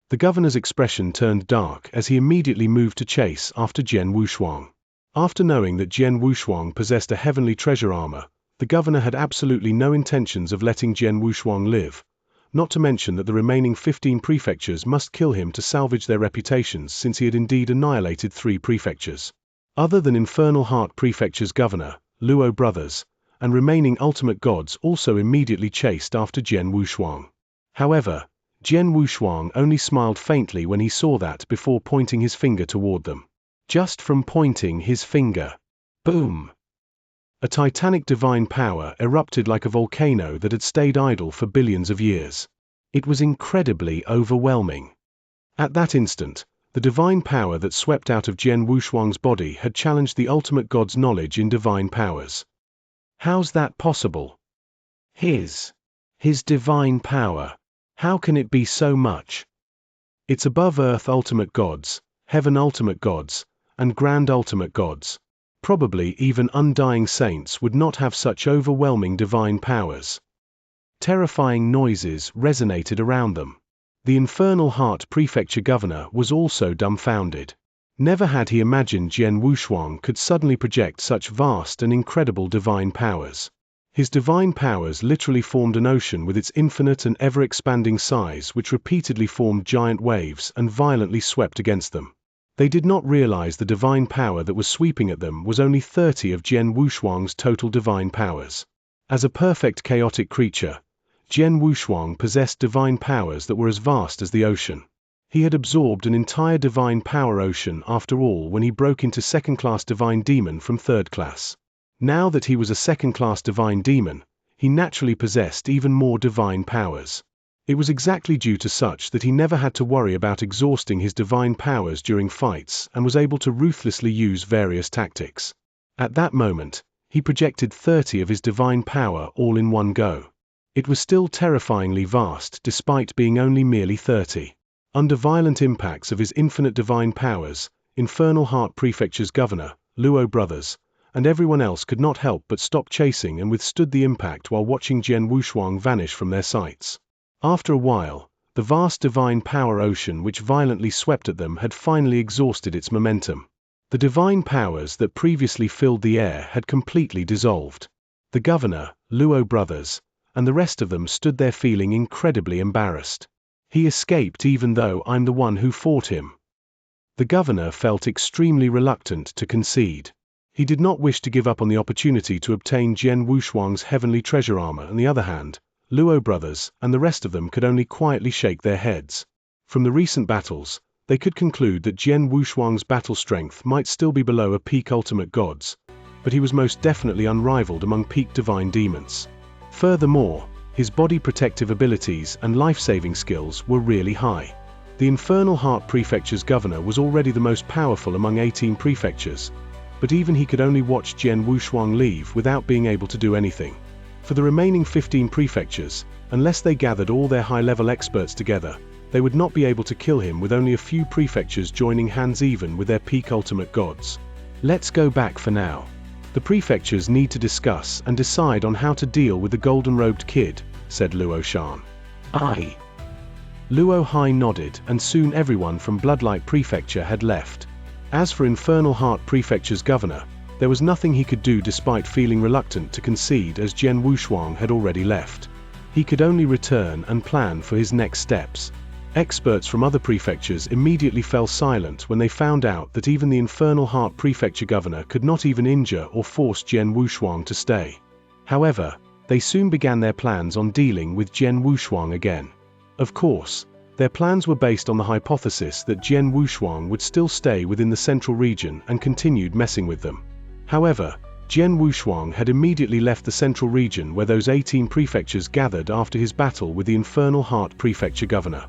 [SPEAKER 1] The governor's expression turned dark as he immediately moved to chase after Jian Wushuang. After knowing that Jian Wushuang possessed a heavenly treasure armor, the governor had absolutely no intentions of letting Jian Wushuang live, not to mention that the remaining 15 prefectures must kill him to salvage their reputations since he had indeed annihilated 3 prefectures. Other than Infernal Heart Prefecture's governor, Luo brothers, and remaining ultimate gods also immediately chased after Jian Wushuang. However, Jian Wushuang only smiled faintly when he saw that before pointing his finger toward them. Just from pointing his finger. Boom! A titanic divine power erupted like a volcano that had stayed idle for billions of years. It was incredibly overwhelming. At that instant, the divine power that swept out of Jian Wushuang's body had challenged the ultimate god's knowledge in divine powers. How's that possible? His divine power. How can it be so much? It's above earth ultimate gods, heaven ultimate gods, and grand ultimate gods. Probably even undying saints would not have such overwhelming divine powers. Terrifying noises resonated around them. The Infernal Heart Prefecture Governor was also dumbfounded. Never had he imagined Jian Wushuang could suddenly project such vast and incredible divine powers. His divine powers literally formed an ocean with its infinite and ever-expanding size which repeatedly formed giant waves and violently swept against them. They did not realize the divine power that was sweeping at them was only 30 of Jian Wushuang's total divine powers. As a perfect chaotic creature, Jian Wushuang possessed divine powers that were as vast as the ocean. He had absorbed an entire divine power ocean after all when he broke into second-class divine demon from third class. Now that he was a second-class divine demon, he naturally possessed even more divine powers. It was exactly due to such that he never had to worry about exhausting his divine powers during fights and was able to ruthlessly use various tactics. At that moment, He projected 30 of his divine power all in one go. It was still terrifyingly vast despite being only merely 30. Under violent impacts of his infinite divine powers, Infernal Heart Prefecture's governor, Luo brothers, and everyone else could not help but stop chasing and withstood the impact while watching Jian Wushuang vanish from their sights. After a while, the vast divine power ocean which violently swept at them had finally exhausted its momentum. The divine powers that previously filled the air had completely dissolved. The governor, Luo brothers, and the rest of them stood there feeling incredibly embarrassed. He escaped even though I'm the one who fought him. The governor felt extremely reluctant to concede. He did not wish to give up on the opportunity to obtain Jian Wushuang's heavenly treasure armor. On the other hand, Luo brothers and the rest of them could only quietly shake their heads. From the recent battles, they could conclude that Jian Wushuang's battle strength might still be below a peak ultimate gods, but he was most definitely unrivaled among peak divine demons. Furthermore, his body protective abilities and life-saving skills were really high. The Infernal Heart Prefecture's governor was already the most powerful among 18 prefectures, but even he could only watch Jian Wushuang leave without being able to do anything. For the remaining 15 prefectures, unless they gathered all their high-level experts together, they would not be able to kill him with only a few prefectures joining hands even with their peak ultimate gods. Let's go back for now. The prefectures need to discuss and decide on how to deal with the golden-robed kid, said Luo Shan. Aye. Luo Hai nodded, and soon everyone from Bloodlight Prefecture had left. As for Infernal Heart Prefecture's governor, there was nothing he could do despite feeling reluctant to concede as Jian Wushuang had already left. He could only return and plan for his next steps. Experts from other prefectures immediately fell silent when they found out that even the Infernal Heart Prefecture governor could not even injure or force Jian Wushuang to stay. However, they soon began their plans on dealing with Jian Wushuang again. Of course, their plans were based on the hypothesis that Jian Wushuang would still stay within the central region and continued messing with them. However, Jian Wushuang had immediately left the central region where those 18 prefectures gathered after his battle with the Infernal Heart Prefecture governor.